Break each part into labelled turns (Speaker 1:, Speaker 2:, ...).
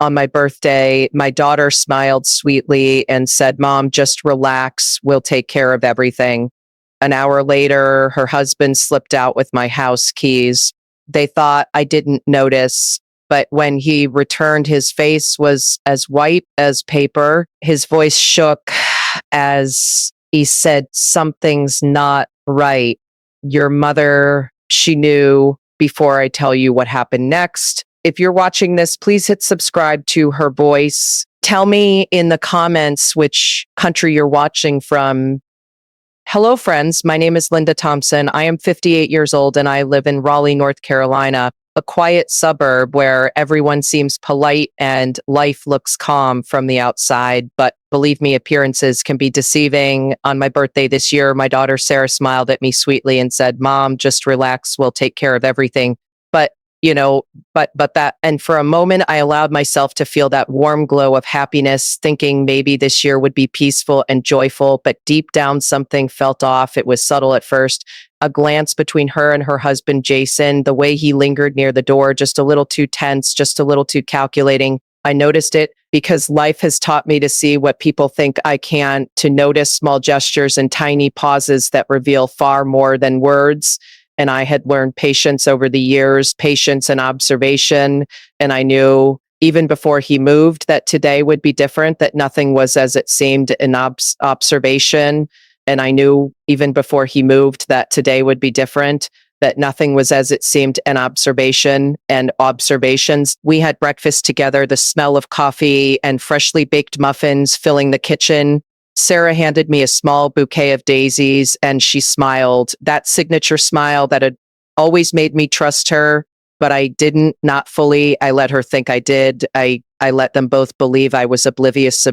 Speaker 1: On my birthday, my daughter smiled sweetly and said, "Mom, just relax. We'll take care of everything." An hour later, her husband slipped out with my house keys. They thought I didn't notice, but when he returned, his face was as white as paper. His voice shook as he said, "Something's not right. Your mother, she knew before I tell you what happened next." If you're watching this, please hit subscribe to her voice. Tell me in the comments which country you're watching from. Hello, friends. My name is Linda Thompson. I am 58 years old and I live in Raleigh, North Carolina, a quiet suburb where everyone seems polite and life looks calm from the outside. But believe me, appearances can be deceiving. On my birthday this year, my daughter Sarah smiled at me sweetly and said, "Mom, just relax. We'll take care of everything." But and for a moment, I allowed myself to feel that warm glow of happiness, thinking maybe this year would be peaceful and joyful. But deep down, something felt off. It was subtle at first. A glance between her and her husband, Jason, the way he lingered near the door, just a little too tense, just a little too calculating. I noticed it because life has taught me to see what people think I can, to notice small gestures and tiny pauses that reveal far more than words. And I had learned patience over the years, patience and observation. And I knew even before he moved that today would be different, that nothing was as it seemed in observation. And I knew even before he moved that today would be different, that nothing was as it seemed in observation and observations. We had breakfast together, the smell of coffee and freshly baked muffins filling the kitchen. Sarah handed me a small bouquet of daisies and she smiled, that signature smile that had always made me trust her, but I didn't, not fully. I let her think I did. I let them both believe I was oblivious,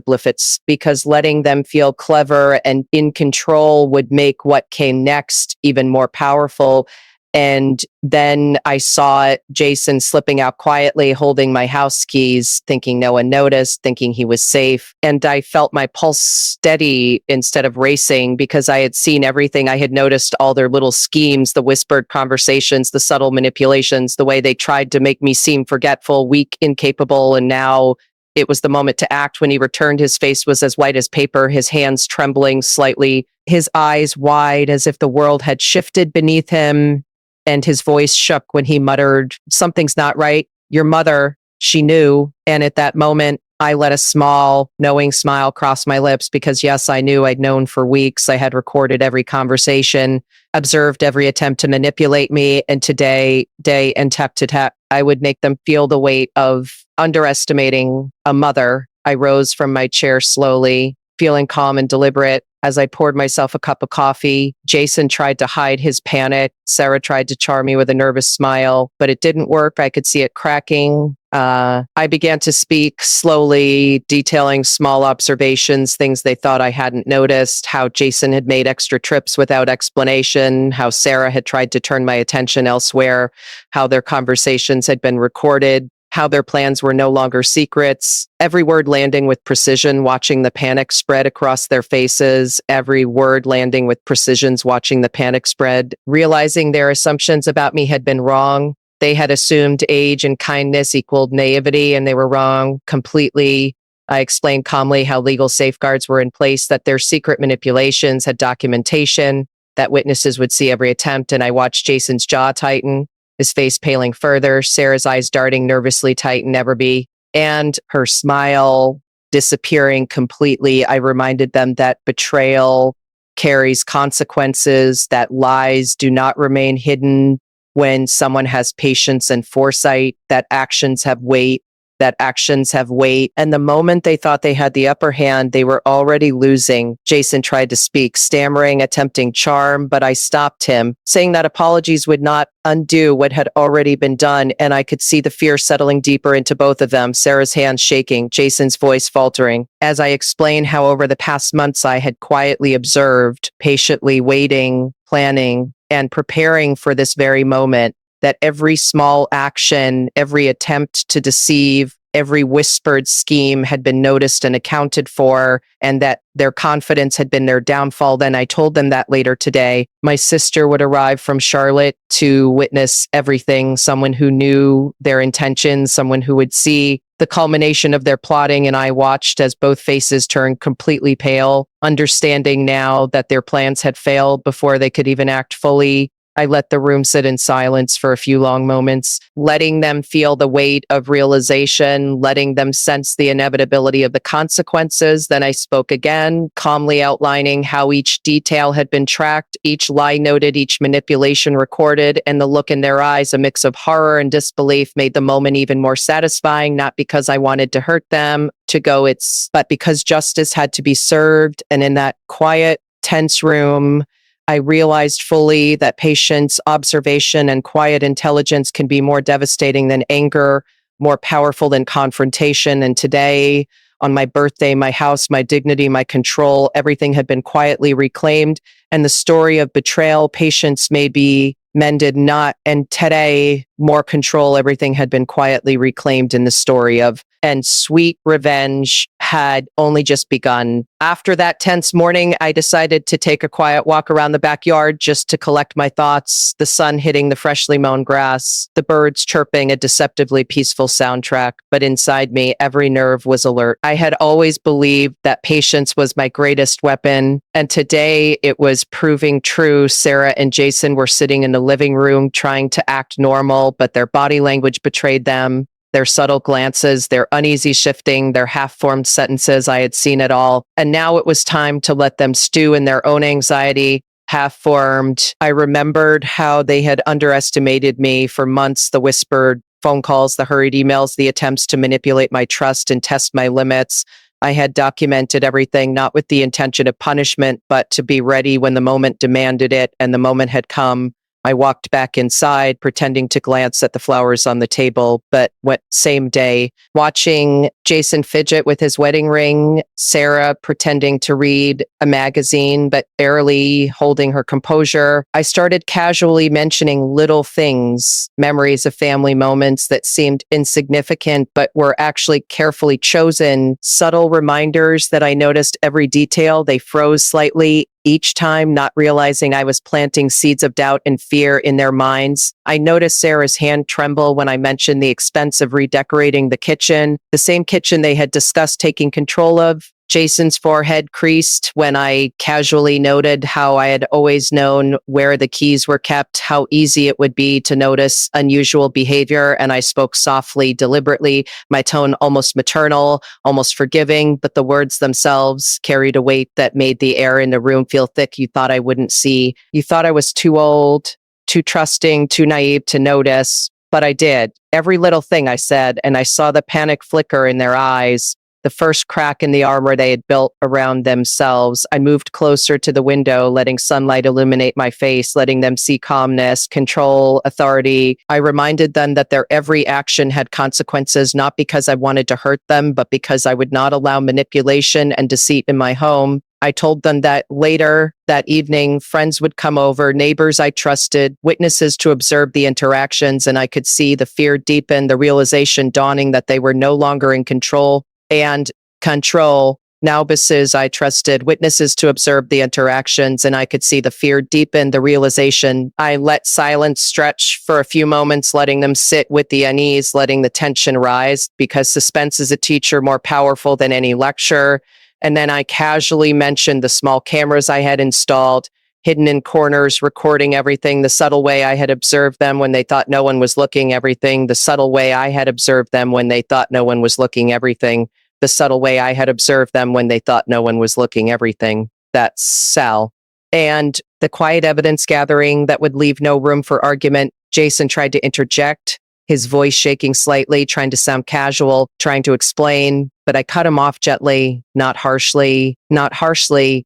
Speaker 1: because letting them feel clever and in control would make what came next even more powerful. And then I saw Jason slipping out quietly, holding my house keys, thinking no one noticed, thinking he was safe. And I felt my pulse steady instead of racing because I had seen everything. I had noticed all their little schemes, the whispered conversations, the subtle manipulations, the way they tried to make me seem forgetful, weak, incapable. And now it was the moment to act. When he returned, his face was as white as paper, his hands trembling slightly, his eyes wide as if the world had shifted beneath him. And his voice shook when he muttered, "Something's not right. Your mother, she knew." And at that moment, I let a small, knowing smile cross my lips because, yes, I knew. I'd known for weeks. I had recorded every conversation, observed every attempt to manipulate me. And today, day and tap to tap, I would make them feel the weight of underestimating a mother. I rose from my chair slowly, feeling calm and deliberate. As I poured myself a cup of coffee, Jason tried to hide his panic. Sarah tried to charm me with a nervous smile, but it didn't work. I could see it cracking. I began to speak slowly, detailing small observations, things they thought I hadn't noticed, how Jason had made extra trips without explanation, how Sarah had tried to turn my attention elsewhere, how their conversations had been recorded, how their plans were no longer secrets, every word landing with precision, watching the panic spread across their faces, every word landing with precisions, watching the panic spread, realizing their assumptions about me had been wrong. They had assumed age and kindness equaled naivety, and they were wrong completely. I explained calmly how legal safeguards were in place, that their secret manipulations had documentation, that witnesses would see every attempt, and I watched Jason's jaw tighten, his face paling further, Sarah's eyes darting nervously tight and never be, and her smile disappearing completely. I reminded them that betrayal carries consequences, that lies do not remain hidden when someone has patience and foresight, that actions have weight, And the moment they thought they had the upper hand, they were already losing. Jason tried to speak, stammering, attempting charm, but I stopped him, saying that apologies would not undo what had already been done. And I could see the fear settling deeper into both of them, Sarah's hands shaking, Jason's voice faltering. As I explained how over the past months I had quietly observed, patiently waiting, planning, and preparing for this very moment, that every small action, every attempt to deceive, every whispered scheme had been noticed and accounted for, and that their confidence had been their downfall. Then I told them that later today, my sister would arrive from Charlotte to witness everything, someone who knew their intentions, someone who would see the culmination of their plotting, and I watched as both faces turned completely pale, understanding now that their plans had failed before they could even act fully. I let the room sit in silence for a few long moments, letting them feel the weight of realization, letting them sense the inevitability of the consequences. Then I spoke again, calmly outlining how each detail had been tracked, each lie noted, each manipulation recorded, and the look in their eyes, a mix of horror and disbelief, made the moment even more satisfying, not because I wanted to hurt them, but because justice had to be served. And in that quiet, tense room, I realized fully that patience, observation, and quiet intelligence can be more devastating than anger, more powerful than confrontation. And today, on my birthday, my house, my dignity, my control, everything had been quietly reclaimed. And the story of betrayal, patience may be mended, not. And today, more control, everything had been quietly reclaimed in the story of, and sweet revenge had only just begun. After that tense morning, I decided to take a quiet walk around the backyard just to collect my thoughts, the sun hitting the freshly mown grass, the birds chirping, a deceptively peaceful soundtrack. But inside me, every nerve was alert. I had always believed that patience was my greatest weapon, and today it was proving true. Sarah and Jason were sitting in the living room trying to act normal, but their body language betrayed them. Their subtle glances, their uneasy shifting, their half-formed sentences, I had seen it all. And now it was time to let them stew in their own anxiety, half-formed. I remembered how they had underestimated me for months, the whispered phone calls, the hurried emails, the attempts to manipulate my trust and test my limits. I had documented everything, not with the intention of punishment, but to be ready when the moment demanded it, and the moment had come. I walked back inside, pretending to glance at the flowers on the table, but same day, watching Jason fidget with his wedding ring, Sarah pretending to read a magazine, but barely holding her composure, I started casually mentioning little things, memories of family moments that seemed insignificant, but were actually carefully chosen, subtle reminders that I noticed every detail. They froze slightly each time, not realizing I was planting seeds of doubt and fear in their minds. I noticed Sarah's hand tremble when I mentioned the expense of redecorating the kitchen, the same kitchen they had discussed taking control of. Jason's forehead creased when I casually noted how I had always known where the keys were kept, how easy it would be to notice unusual behavior, and I spoke softly, deliberately, my tone almost maternal, almost forgiving, but the words themselves carried a weight that made the air in the room feel thick. You thought I wouldn't see. You thought I was too old, too trusting, too naive to notice, but I did. Every little thing I said, and I saw the panic flicker in their eyes, the first crack in the armor they had built around themselves. I moved closer to the window, letting sunlight illuminate my face, letting them see calmness, control, authority. I reminded them that their every action had consequences, not because I wanted to hurt them, but because I would not allow manipulation and deceit in my home. I told them that later that evening, friends would come over, neighbors I trusted, witnesses to observe the interactions, and I could see the fear deepen, the realization dawning that they were no longer in control. Now bosses I trusted, witnesses to observe the interactions, and I could see the fear deepen, the realization. I let silence stretch for a few moments, letting them sit with the unease, letting the tension rise, because suspense is a teacher more powerful than any lecture. And then I casually mentioned the small cameras I had installed, hidden in corners, recording everything, the subtle way I had observed them when they thought no one was looking, everything, the subtle way I had observed them when they thought no one was looking, everything, the subtle way I had observed them when they thought no one was looking, everything. That's Sal. And the quiet evidence gathering that would leave no room for argument. Jason tried to interject, his voice shaking slightly, trying to sound casual, trying to explain, but I cut him off gently, not harshly,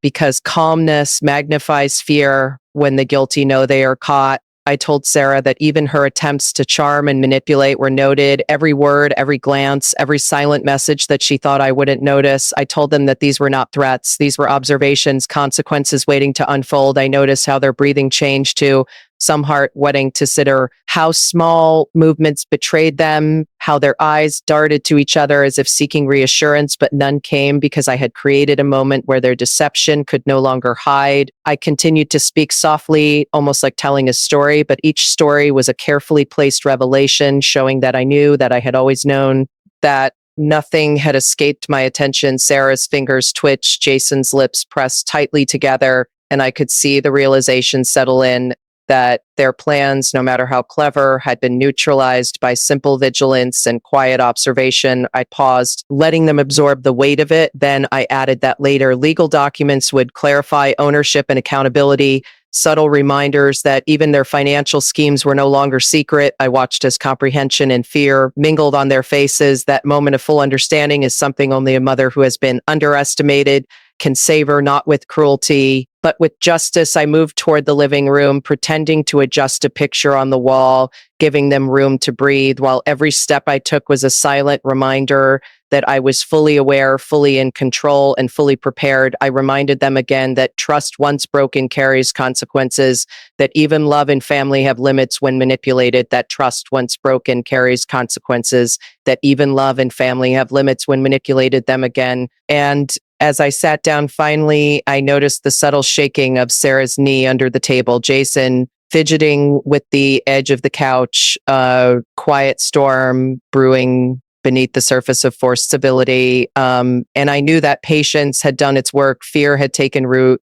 Speaker 1: because calmness magnifies fear when the guilty know they are caught. I told Sarah that even her attempts to charm and manipulate were noted, every word, every glance, every silent message that she thought I wouldn't notice. I told them that these were not threats. These were observations, consequences waiting to unfold. I noticed how their breathing changed too, some heart wetting to consider how small movements betrayed them, how their eyes darted to each other as if seeking reassurance, but none came because I had created a moment where their deception could no longer hide. I continued to speak softly, almost like telling a story, but each story was a carefully placed revelation showing that I knew, that I had always known, that Nothing had escaped my attention. Sarah's fingers twitched, Jason's lips pressed tightly together, and I could see the realization settle in that their plans, no matter how clever, had been neutralized by simple vigilance and quiet observation. I paused, letting them absorb the weight of it. Then I added that later legal documents would clarify ownership and accountability, subtle reminders that even their financial schemes were no longer secret. I watched as comprehension and fear mingled on their faces. That moment of full understanding is something only a mother who has been underestimated can savor, not with cruelty, but with justice. I moved toward the living room, pretending to adjust a picture on the wall, giving them room to breathe, while every step I took was a silent reminder that I was fully aware, fully in control, and fully prepared. I reminded them again that trust once broken carries consequences, that even love and family have limits when manipulated, that trust once broken carries consequences, that even love and family have limits when manipulated them again. And as I sat down, finally, I noticed the subtle shaking of Sarah's knee under the table. Jason fidgeting with the edge of the couch, a quiet storm brewing beneath the surface of forced civility. And I knew that patience had done its work. Fear had taken root.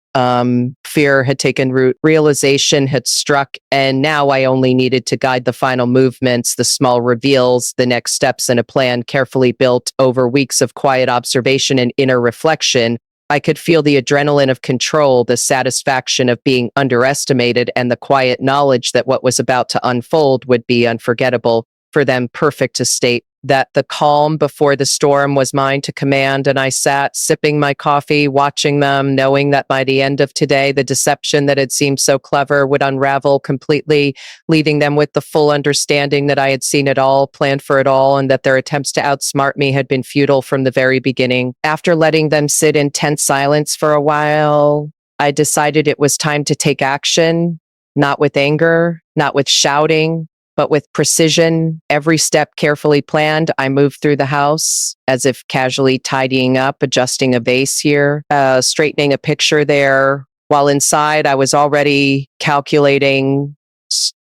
Speaker 1: Realization had struck, and now I only needed to guide the final movements, the small reveals, the next steps in a plan carefully built over weeks of quiet observation and inner reflection. I could feel the adrenaline of control, the satisfaction of being underestimated, and the quiet knowledge that what was about to unfold would be unforgettable. For them, perfect to state that the calm before the storm was mine to command, and I sat sipping my coffee, watching them, knowing that by the end of today, the deception that had seemed so clever would unravel completely, leaving them with the full understanding that I had seen it all, planned for it all, and that their attempts to outsmart me had been futile from the very beginning. After letting them sit in tense silence for a while, I decided it was time to take action, not with anger, not with shouting, but with precision, every step carefully planned. I moved through the house as if casually tidying up, adjusting a vase here, straightening a picture there. While inside, I was already calculating,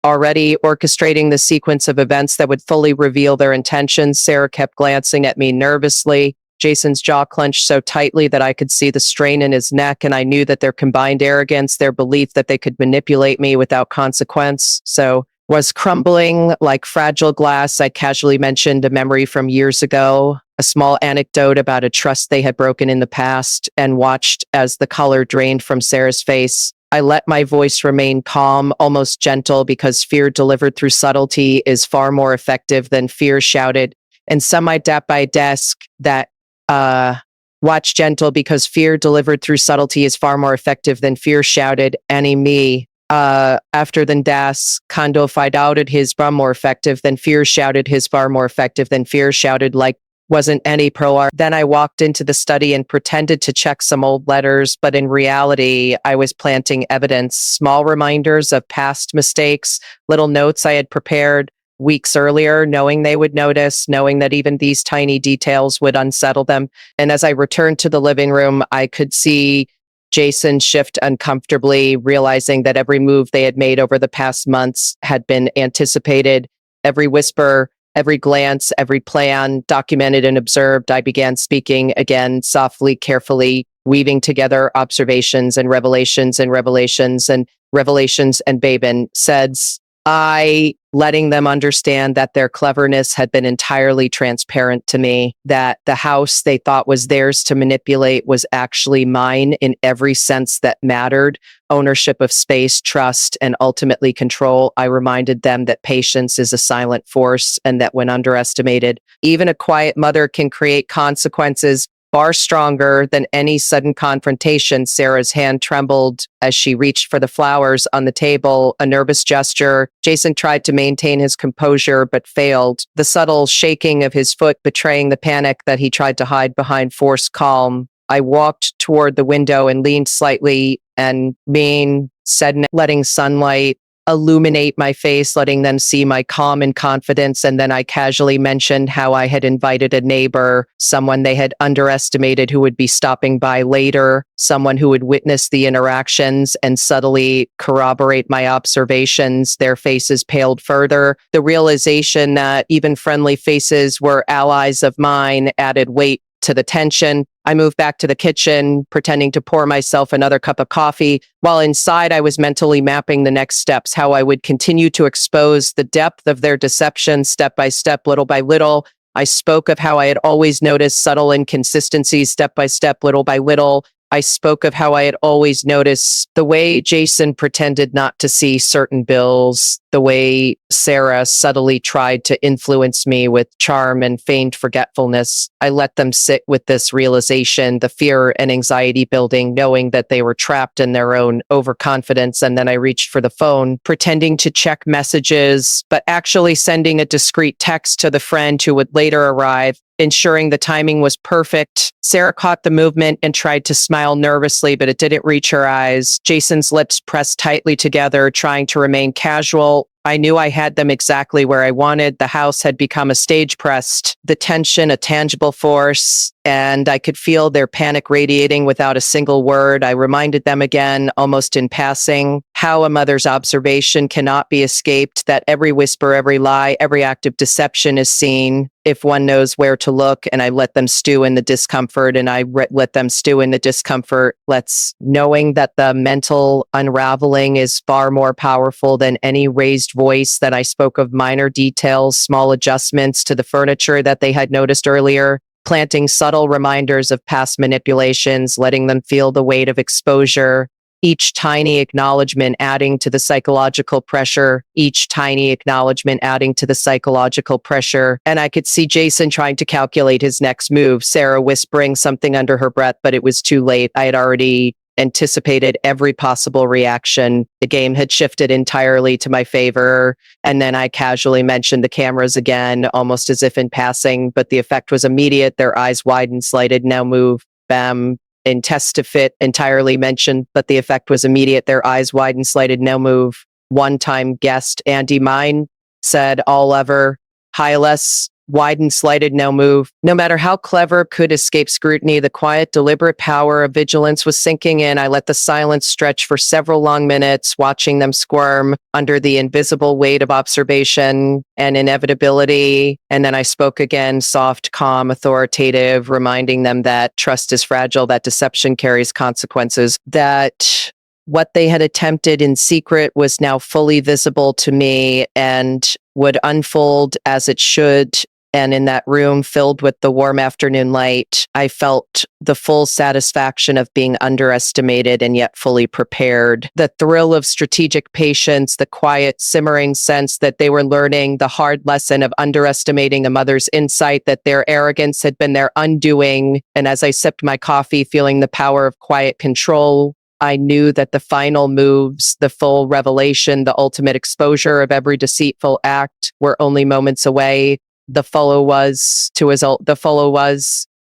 Speaker 1: already orchestrating the sequence of events that would fully reveal their intentions. Sarah kept glancing at me nervously. Jason's jaw clenched so tightly that I could see the strain in his neck, and I knew that their combined arrogance, their belief that they could manipulate me without consequence, was crumbling like fragile glass. I casually mentioned a memory from years ago, a small anecdote about a trust they had broken in the past, and watched as the color drained from Sarah's face. I let my voice remain calm, almost gentle, because fear delivered through subtlety is far more effective than fear shouted. And some I tapped my desk that watch gentle, because fear delivered through subtlety is far more effective than fear shouted. Annie me. After than das Kondo doubted his far more effective than fear shouted his far more effective than fear shouted, like wasn't any pro art. Then I walked into the study and pretended to check some old letters, but in reality, I was planting evidence, small reminders of past mistakes, little notes I had prepared weeks earlier, knowing they would notice, knowing that even these tiny details would unsettle them. And as I returned to the living room, I could see Jason shift uncomfortably, realizing that every move they had made over the past months had been anticipated. Every whisper, every glance, every plan documented and observed. I began speaking again, softly, carefully, weaving together observations and revelations and revelations and revelations, and Babin said, I letting them understand that their cleverness had been entirely transparent to me, that the house they thought was theirs to manipulate was actually mine in every sense that mattered: ownership of space, trust, and ultimately control. I reminded them that patience is a silent force, and that when underestimated, even a quiet mother can create consequences far stronger than any sudden confrontation. Sarah's hand trembled as she reached for the flowers on the table, a nervous gesture. Jason tried to maintain his composure, but failed, the subtle shaking of his foot betraying the panic that he tried to hide behind forced calm. I walked toward the window and leaned slightly, and said, letting sunlight illuminate my face, letting them see my calm and confidence. And then I casually mentioned how I had invited a neighbor, someone they had underestimated who would be stopping by later, someone who would witness the interactions and subtly corroborate my observations. Their faces paled further. The realization that even friendly faces were allies of mine added weight to the tension. I moved back to the kitchen, pretending to pour myself another cup of coffee, while inside I was mentally mapping the next steps, how I would continue to expose the depth of their deception step by step, little by little. I spoke of how I had always noticed subtle inconsistencies step by step, little by little. I spoke of how I had always noticed the way Jason pretended not to see certain bills, the way Sarah subtly tried to influence me with charm and feigned forgetfulness. I let them sit with this realization, the fear and anxiety building, knowing that they were trapped in their own overconfidence. And then I reached for the phone, pretending to check messages, but actually sending a discreet text to the friend who would later arrive, ensuring the timing was perfect. Sarah caught the movement and tried to smile nervously, but it didn't reach her eyes. Jason's lips pressed tightly together, trying to remain casual. I knew I had them exactly where I wanted. The house had become a stage pressed, the tension a tangible force, and I could feel their panic radiating without a single word. I reminded them again, almost in passing, how a mother's observation cannot be escaped, that every whisper, every lie, every act of deception is seen if one knows where to look. And I let them stew in the discomfort, and I let them stew in the discomfort. Knowing that the mental unraveling is far more powerful than any raised voice, that I spoke of minor details, small adjustments to the furniture that they had noticed earlier, planting subtle reminders of past manipulations, letting them feel the weight of exposure, each tiny acknowledgement adding to the psychological pressure, each tiny acknowledgement adding to the psychological pressure. And I could see Jason trying to calculate his next move, Sarah whispering something under her breath, but it was too late. I had already anticipated every possible reaction. The game had shifted entirely to my favor. And then I casually mentioned the cameras again, almost as if in passing, but the effect was immediate. Their eyes widened, slighted, now move, bam. In test to fit, entirely mentioned, but the effect was immediate. Their eyes widened, slighted, now move. One-time guest, Andy Mine, said all ever, high less, widened, slighted, now move. No matter how clever could escape scrutiny, the quiet, deliberate power of vigilance was sinking in. I let the silence stretch for several long minutes, watching them squirm under the invisible weight of observation and inevitability. And then I spoke again, soft, calm, authoritative, reminding them that trust is fragile, that deception carries consequences, that what they had attempted in secret was now fully visible to me and would unfold as it should. And in that room filled with the warm afternoon light, I felt the full satisfaction of being underestimated and yet fully prepared. The thrill of strategic patience, the quiet, simmering sense that they were learning the hard lesson of underestimating a mother's insight, that their arrogance had been their undoing. And as I sipped my coffee, feeling the power of quiet control, I knew that the final moves, the full revelation, the ultimate exposure of every deceitful act were only moments away. The follow was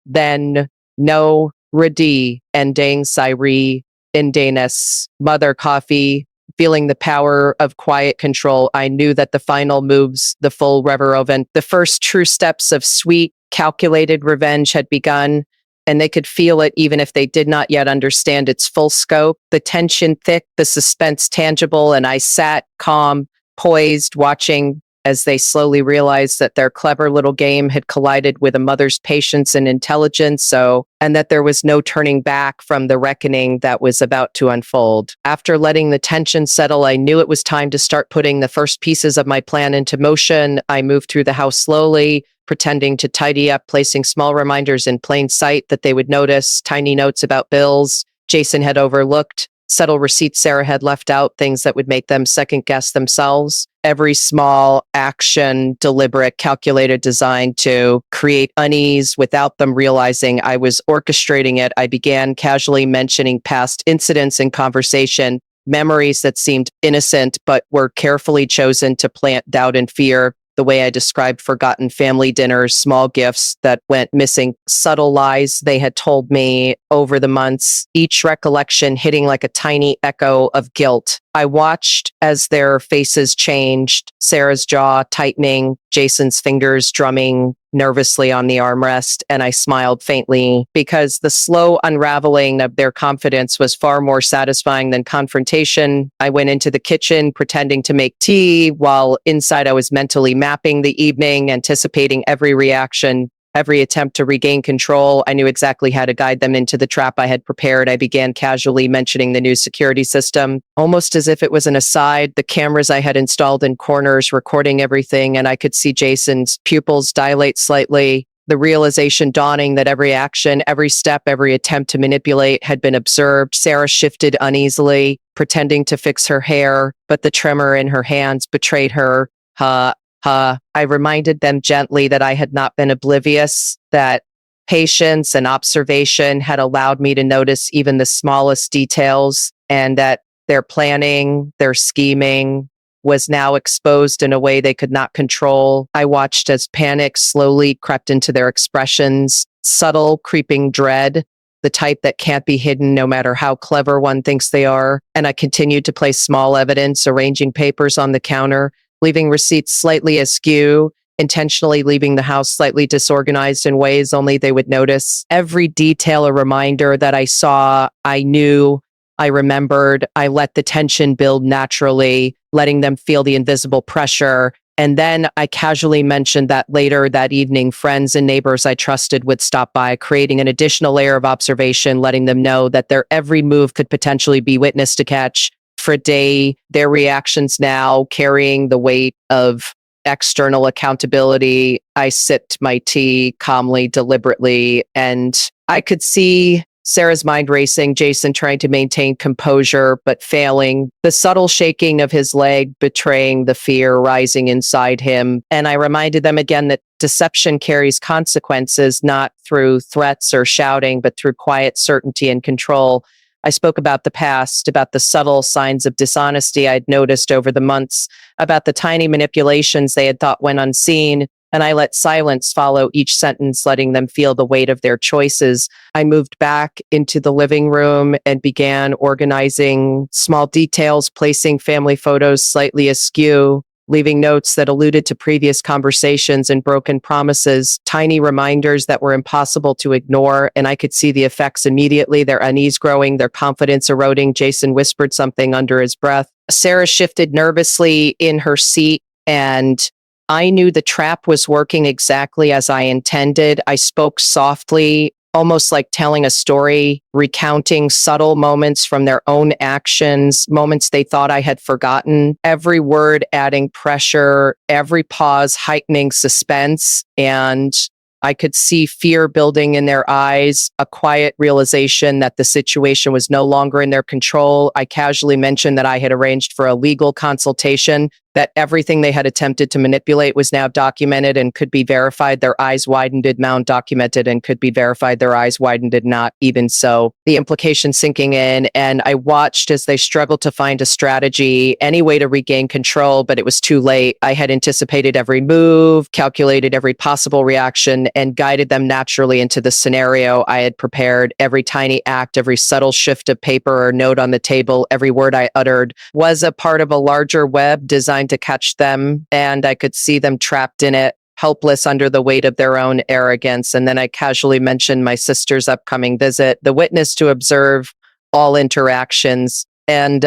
Speaker 1: then no redi ending Syri indanis mother coffee, feeling the power of quiet control. I knew that the final moves, the full reverovent, the first true steps of sweet, calculated revenge had begun, and they could feel it even if they did not yet understand its full scope. The tension thick, the suspense tangible, and I sat calm, poised, watching as they slowly realized that their clever little game had collided with a mother's patience and intelligence, and that there was no turning back from the reckoning that was about to unfold. After letting the tension settle, I knew it was time to start putting the first pieces of my plan into motion. I moved through the house slowly, pretending to tidy up, placing small reminders in plain sight that they would notice, tiny notes about bills Jason had overlooked, subtle receipts Sarah had left out, things that would make them second guess themselves. Every small action, deliberate, calculated, designed to create unease without them realizing I was orchestrating it. I began casually mentioning past incidents in conversation, memories that seemed innocent but were carefully chosen to plant doubt and fear. the way I described forgotten family dinners, small gifts that went missing, subtle lies they had told me over the months, each recollection hitting like a tiny echo of guilt. I watched as their faces changed, Sarah's jaw tightening, Jason's fingers drumming nervously on the armrest, and I smiled faintly because the slow unraveling of their confidence was far more satisfying than confrontation. I went into the kitchen pretending to make tea while inside I was mentally mapping the evening, anticipating every reaction. Every attempt to regain control, I knew exactly how to guide them into the trap I had prepared. I began casually mentioning the new security system, almost as if it was an aside, the cameras I had installed in corners recording everything, and I could see Jason's pupils dilate slightly, the realization dawning that every action, every step, every attempt to manipulate had been observed. Sarah shifted uneasily, pretending to fix her hair, but the tremor in her hands betrayed her. I reminded them gently that I had not been oblivious, that patience and observation had allowed me to notice even the smallest details, and that their planning, their scheming was now exposed in a way they could not control. I watched as panic slowly crept into their expressions, subtle, creeping dread, the type that can't be hidden no matter how clever one thinks they are. And I continued to place small evidence, arranging papers on the counter, leaving receipts slightly askew, intentionally leaving the house slightly disorganized in ways only they would notice. Every detail a reminder that I saw, I knew, I remembered. I let the tension build naturally, letting them feel the invisible pressure. And then I casually mentioned that later that evening, friends and neighbors I trusted would stop by, creating an additional layer of observation, letting them know that their every move could potentially be witnessed to catch. For a day, their reactions now carrying the weight of external accountability. I sipped my tea calmly, deliberately, and I could see Sarah's mind racing, Jason trying to maintain composure, but failing, the subtle shaking of his leg betraying the fear rising inside him. And I reminded them again that deception carries consequences, not through threats or shouting, but through quiet certainty and control. I spoke about the past, about the subtle signs of dishonesty I'd noticed over the months, about the tiny manipulations they had thought went unseen, and I let silence follow each sentence, letting them feel the weight of their choices. I moved back into the living room and began organizing small details, placing family photos slightly askew, leaving notes that alluded to previous conversations and broken promises, tiny reminders that were impossible to ignore, and I could see the effects immediately, their unease growing, their confidence eroding. Jason whispered something under his breath. Sarah shifted nervously in her seat, and I knew the trap was working exactly as I intended. I spoke softly, almost like telling a story, recounting subtle moments from their own actions, moments they thought I had forgotten, every word adding pressure, every pause heightening suspense. And I could see fear building in their eyes, a quiet realization that the situation was no longer in their control. I casually mentioned that I had arranged for a legal consultation, that everything they had attempted to manipulate was now documented and could be verified. Their eyes widened, amount documented and could be verified. Their eyes widened, did not. Even so, the implication sinking in, and I watched as they struggled to find a strategy, any way to regain control, but it was too late. I had anticipated every move, calculated every possible reaction, and guided them naturally into the scenario I had prepared. Every tiny act, every subtle shift of paper or note on the table, every word I uttered was a part of a larger web designed to catch them, and I could see them trapped in it, helpless under the weight of their own arrogance. And then I casually mentioned my sister's upcoming visit, the witness to observe all interactions. And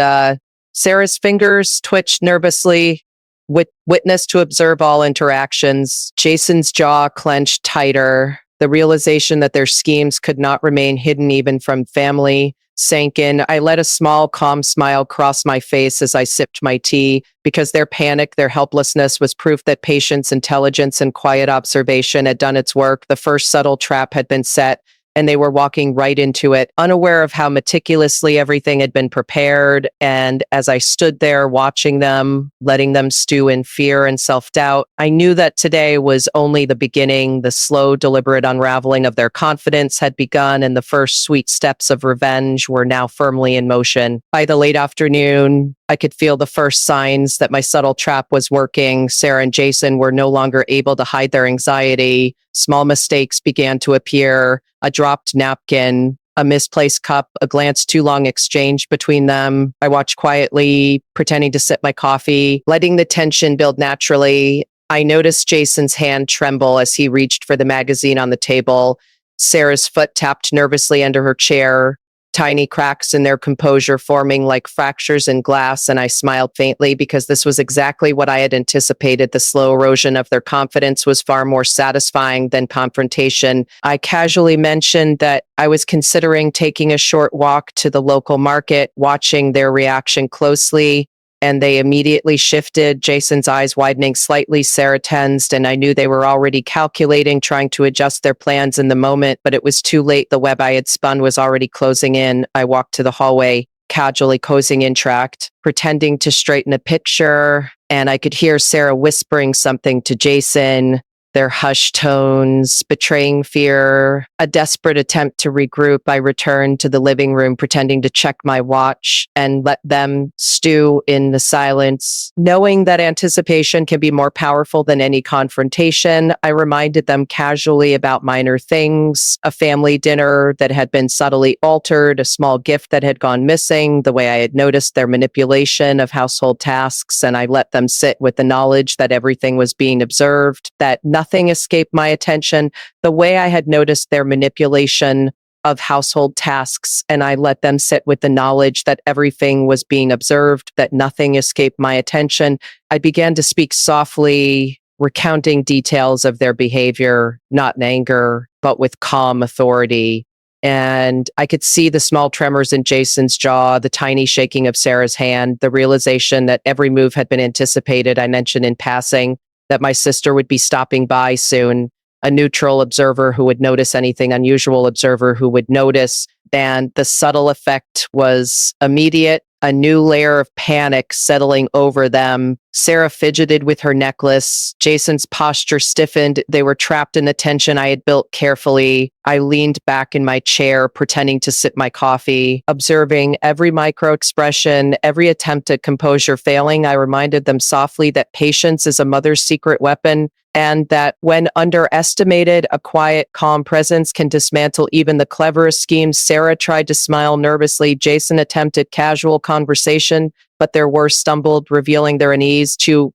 Speaker 1: Sarah's fingers twitched nervously, witness to observe all interactions. Jason's jaw clenched tighter. The realization that their schemes could not remain hidden even from family sank in. I let a small, calm smile cross my face as I sipped my tea, because their panic, their helplessness was proof that patience, intelligence, and quiet observation had done its work. The first subtle trap had been set, and they were walking right into it, unaware of how meticulously everything had been prepared. And as I stood there watching them, letting them stew in fear and self-doubt, I knew that today was only the beginning. The slow, deliberate unraveling of their confidence had begun, and the first sweet steps of revenge were now firmly in motion. By the late afternoon, I could feel the first signs that my subtle trap was working. Sarah and Jason were no longer able to hide their anxiety. Small mistakes began to appear, a dropped napkin, a misplaced cup, a glance too long exchanged between them. I watched quietly, pretending to sip my coffee, letting the tension build naturally. I noticed Jason's hand tremble as he reached for the magazine on the table. Sarah's foot tapped nervously under her chair, tiny cracks in their composure forming like fractures in glass, and I smiled faintly because this was exactly what I had anticipated. The slow erosion of their confidence was far more satisfying than confrontation. I casually mentioned that I was considering taking a short walk to the local market, watching their reaction closely, and they immediately shifted, Jason's eyes widening slightly, Sarah tensed, and I knew they were already calculating, trying to adjust their plans in the moment, but it was too late. The web I had spun was already closing in. I walked to the hallway, casually cozying in tract, pretending to straighten a picture, and I could hear Sarah whispering something to Jason, their hushed tones betraying fear. A desperate attempt to regroup, I returned to the living room, pretending to check my watch and let them stew in the silence. Knowing that anticipation can be more powerful than any confrontation, I reminded them casually about minor things, a family dinner that had been subtly altered, a small gift that had gone missing, the way I had noticed their manipulation of household tasks, and I let them sit with the knowledge that everything was being observed, that nothing escaped my attention, the way I had noticed their manipulation of household tasks, and I let them sit with the knowledge that everything was being observed, that nothing escaped my attention. I began to speak softly, recounting details of their behavior, not in anger, but with calm authority. And I could see the small tremors in Jason's jaw, the tiny shaking of Sarah's hand, the realization that every move had been anticipated. I mentioned in passing that my sister would be stopping by soon, a neutral observer who would notice anything unusual, observer who would notice. And the subtle effect was immediate, a new layer of panic settling over them. Sarah fidgeted with her necklace. Jason's posture stiffened. They were trapped in the tension I had built carefully. I leaned back in my chair, pretending to sip my coffee, observing every micro expression, every attempt at composure failing. I reminded them softly that patience is a mother's secret weapon, and that when underestimated, a quiet, calm presence can dismantle even the cleverest schemes. Sarah tried to smile nervously. Jason attempted casual conversation, but their words stumbled, revealing their unease to,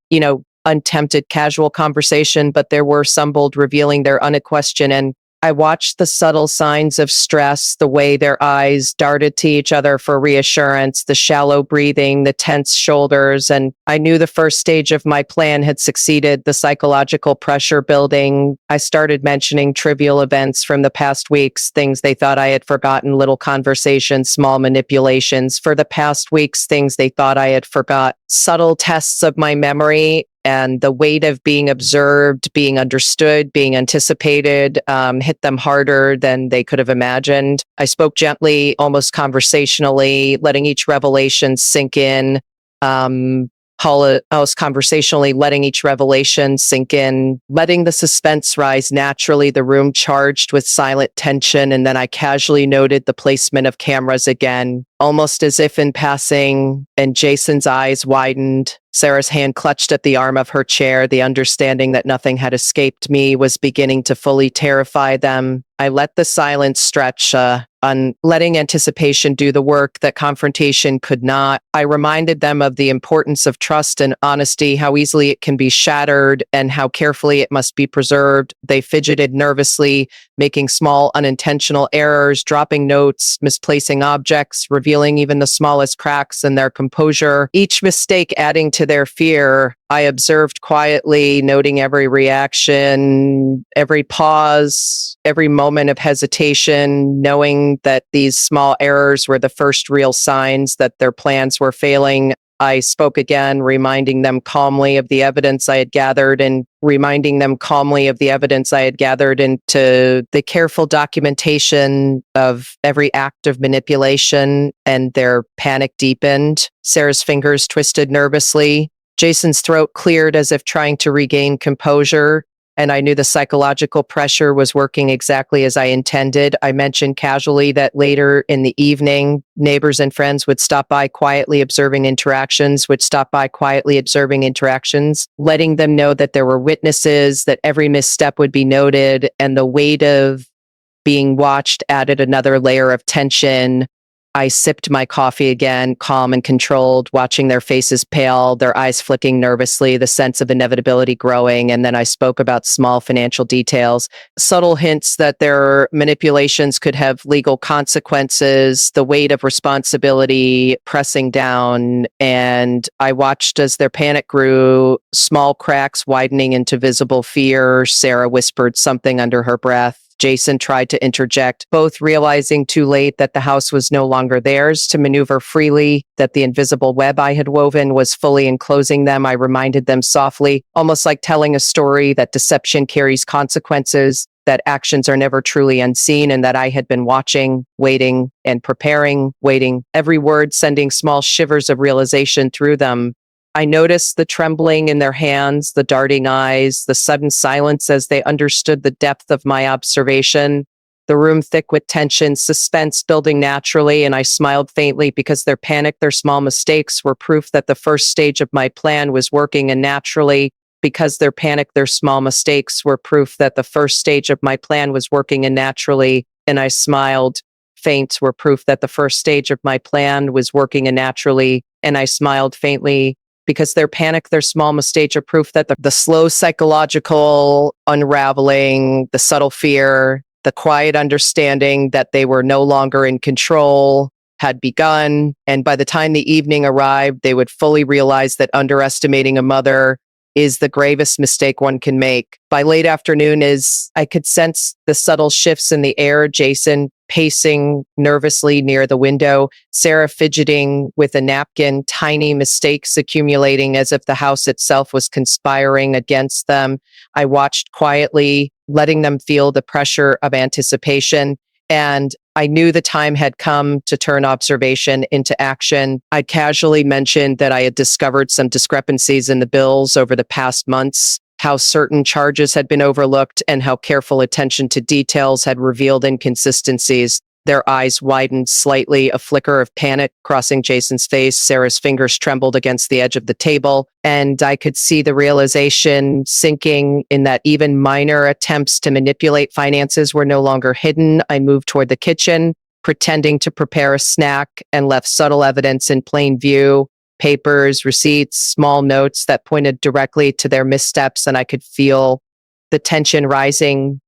Speaker 1: untempted casual conversation, but their words stumbled, revealing their unquestioned. And I watched the subtle signs of stress, the way their eyes darted to each other for reassurance, the shallow breathing, the tense shoulders. And I knew the first stage of my plan had succeeded, the psychological pressure building. I started mentioning trivial events from the past weeks, things they thought I had forgotten, little conversations, small manipulations. For the past weeks, things they thought I had forgot, subtle tests of my memory. And the weight of being observed, being understood, being anticipated, hit them harder than they could have imagined. I spoke gently, almost conversationally, letting each revelation sink in. Almost conversationally, letting each revelation sink in, letting the suspense rise naturally, the room charged with silent tension. And then I casually noted the placement of cameras again, almost as if in passing, and Jason's eyes widened. Sarah's hand clutched at the arm of her chair. The understanding that nothing had escaped me was beginning to fully terrify them. I let the silence stretch, on letting anticipation do the work that confrontation could not. I reminded them of the importance of trust and honesty, how easily it can be shattered and how carefully it must be preserved. They fidgeted nervously, making small unintentional errors, dropping notes, misplacing objects, revealing even the smallest cracks in their composure, each mistake adding to their fear. I observed quietly, noting every reaction, every pause, every moment of hesitation, knowing that these small errors were the first real signs that their plans were failing. I spoke again, reminding them calmly of the evidence I had gathered into the careful documentation of every act of manipulation, and their panic deepened. Sarah's fingers twisted nervously. Jason's throat cleared as if trying to regain composure. And I knew the psychological pressure was working exactly as I intended. I mentioned casually that later in the evening, neighbors and friends would stop by quietly observing interactions, letting them know that there were witnesses, that every misstep would be noted, and the weight of being watched added another layer of tension. I sipped my coffee again, calm and controlled, watching their faces pale, their eyes flicking nervously, the sense of inevitability growing. And then I spoke about small financial details, subtle hints that their manipulations could have legal consequences, the weight of responsibility pressing down. And I watched as their panic grew, small cracks widening into visible fear. Sarah whispered something under her breath. Jason tried to interject, both realizing too late that the house was no longer theirs to maneuver freely, that the invisible web I had woven was fully enclosing them. I reminded them softly, almost like telling a story, that deception carries consequences, that actions are never truly unseen, and that I had been watching, waiting, and preparing, waiting, every word sending small shivers of realization through them. I noticed the trembling in their hands, the darting eyes, the sudden silence as they understood the depth of my observation, the room thick with tension, suspense building naturally, and I smiled faintly because their panic, their small mistakes were proof that the first stage of my plan was working, and naturally, because their panic, their small mistakes were proof that the first stage of my plan was working, and naturally, and I smiled. Faints were proof that the first stage of my plan was working, and naturally, and I smiled faintly because their panic, their small mistake are proof that the slow psychological unraveling, the subtle fear, the quiet understanding that they were no longer in control had begun. And by the time the evening arrived, they would fully realize that underestimating a mother is the gravest mistake one can make. By late afternoon, as I could sense the subtle shifts in the air, Jason pacing nervously near the window, Sarah fidgeting with a napkin, tiny mistakes accumulating as if the house itself was conspiring against them. I watched quietly, letting them feel the pressure of anticipation. And I knew the time had come to turn observation into action. I casually mentioned that I had discovered some discrepancies in the bills over the past months, how certain charges had been overlooked, and how careful attention to details had revealed inconsistencies. Their eyes widened slightly, a flicker of panic crossing Jason's face. Sarah's fingers trembled against the edge of the table, and I could see the realization sinking in that even minor attempts to manipulate finances were no longer hidden. I moved toward the kitchen, pretending to prepare a snack, and left subtle evidence in plain view. Papers, receipts, small notes that pointed directly to their missteps, and I could feel the tension rising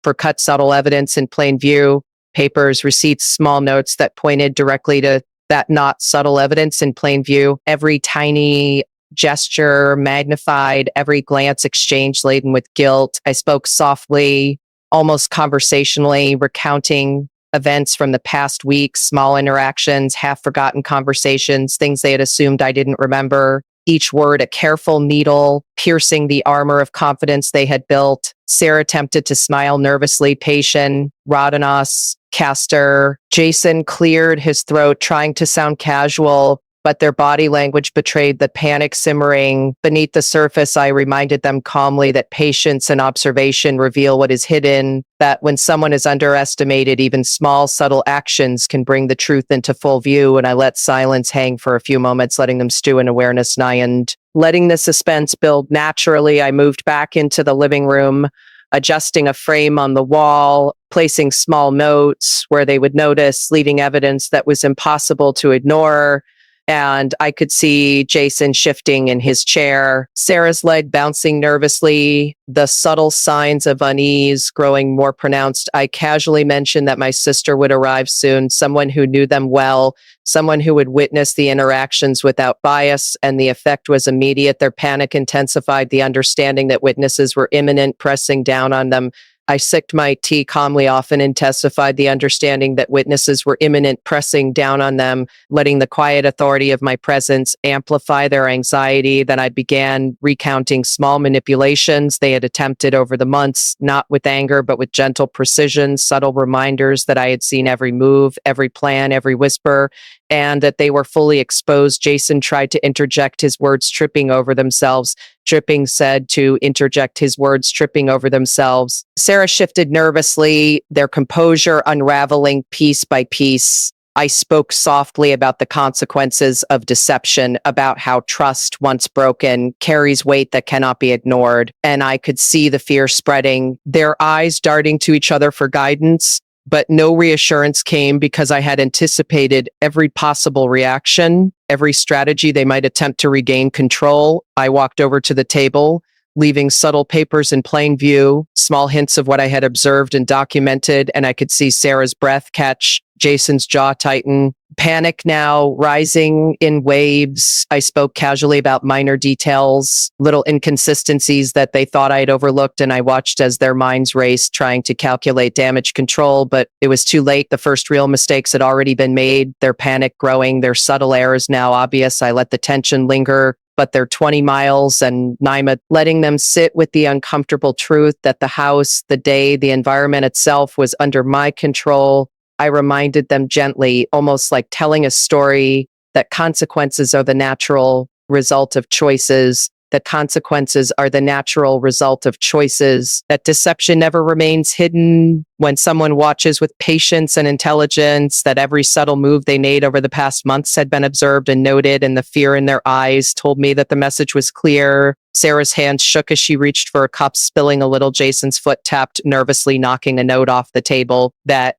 Speaker 1: for cut subtle evidence in plain view. Papers, receipts, small notes that pointed directly to that not subtle evidence in plain view. Every tiny gesture magnified, every glance exchanged laden with guilt. I spoke softly, almost conversationally, recounting events from the past week, small interactions, half forgotten conversations, things they had assumed I didn't remember. Each word a careful needle piercing the armor of confidence they had built. Sarah attempted to smile nervously, patient. Rodanos, Castor. Jason cleared his throat, trying to sound casual, but their body language betrayed the panic simmering beneath the surface. I reminded them calmly that patience and observation reveal what is hidden, that when someone is underestimated, even small, subtle actions can bring the truth into full view. And I let silence hang for a few moments, letting them stew in awareness. And letting the suspense build naturally, I moved back into the living room, adjusting a frame on the wall, placing small notes where they would notice, leaving evidence that was impossible to ignore. And I could see Jason shifting in his chair, Sarah's leg bouncing nervously, the subtle signs of unease growing more pronounced. I casually mentioned that my sister would arrive soon, someone who knew them well, someone who would witness the interactions without bias, and the effect was immediate. Their panic intensified, the understanding that witnesses were imminent, pressing down on them. I sipped my tea calmly, often intensified the understanding that witnesses were imminent, pressing down on them, letting the quiet authority of my presence amplify their anxiety. Then I began recounting small manipulations they had attempted over the months, not with anger, but with gentle precision, subtle reminders that I had seen every move, every plan, every whisper. and that they were fully exposed. Jason tried to interject his words, tripping over themselves. Tripping said to interject his words, tripping over themselves. Sarah shifted nervously, their composure unraveling piece by piece. I spoke softly about the consequences of deception, about how trust, once broken, carries weight that cannot be ignored. And I could see the fear spreading, their eyes darting to each other for guidance. But no reassurance came because I had anticipated every possible reaction, every strategy they might attempt to regain control. I walked over to the table, leaving subtle papers in plain view, small hints of what I had observed and documented, and I could see Sarah's breath catch, Jason's jaw tighten, panic now rising in waves. I spoke casually about minor details, little inconsistencies that they thought I had overlooked, and I watched as their minds raced, trying to calculate damage control, but it was too late. The first real mistakes had already been made, their panic growing, their subtle errors now obvious. I let the tension linger, but they're 20 miles, and Naima letting them sit with the uncomfortable truth that the house, the day, the environment itself was under my control. I reminded them gently, almost like telling a story, that consequences are the natural result of choices, that consequences are the natural result of choices, that deception never remains hidden when someone watches with patience and intelligence, that every subtle move they made over the past months had been observed and noted, and the fear in their eyes told me that the message was clear. Sarah's hand shook as she reached for a cup, spilling a little. Jason's foot tapped nervously, knocking a note off the table. That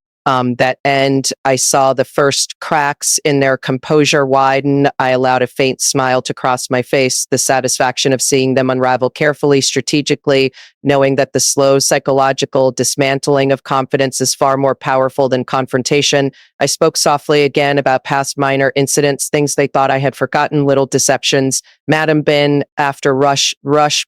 Speaker 1: end, I saw the first cracks in their composure widen. I allowed a faint smile to cross my face, the satisfaction of seeing them unravel carefully, strategically, knowing that the slow psychological dismantling of confidence is far more powerful than confrontation. I spoke softly again about past minor incidents, things they thought I had forgotten, little deceptions. Madam Bin, after rush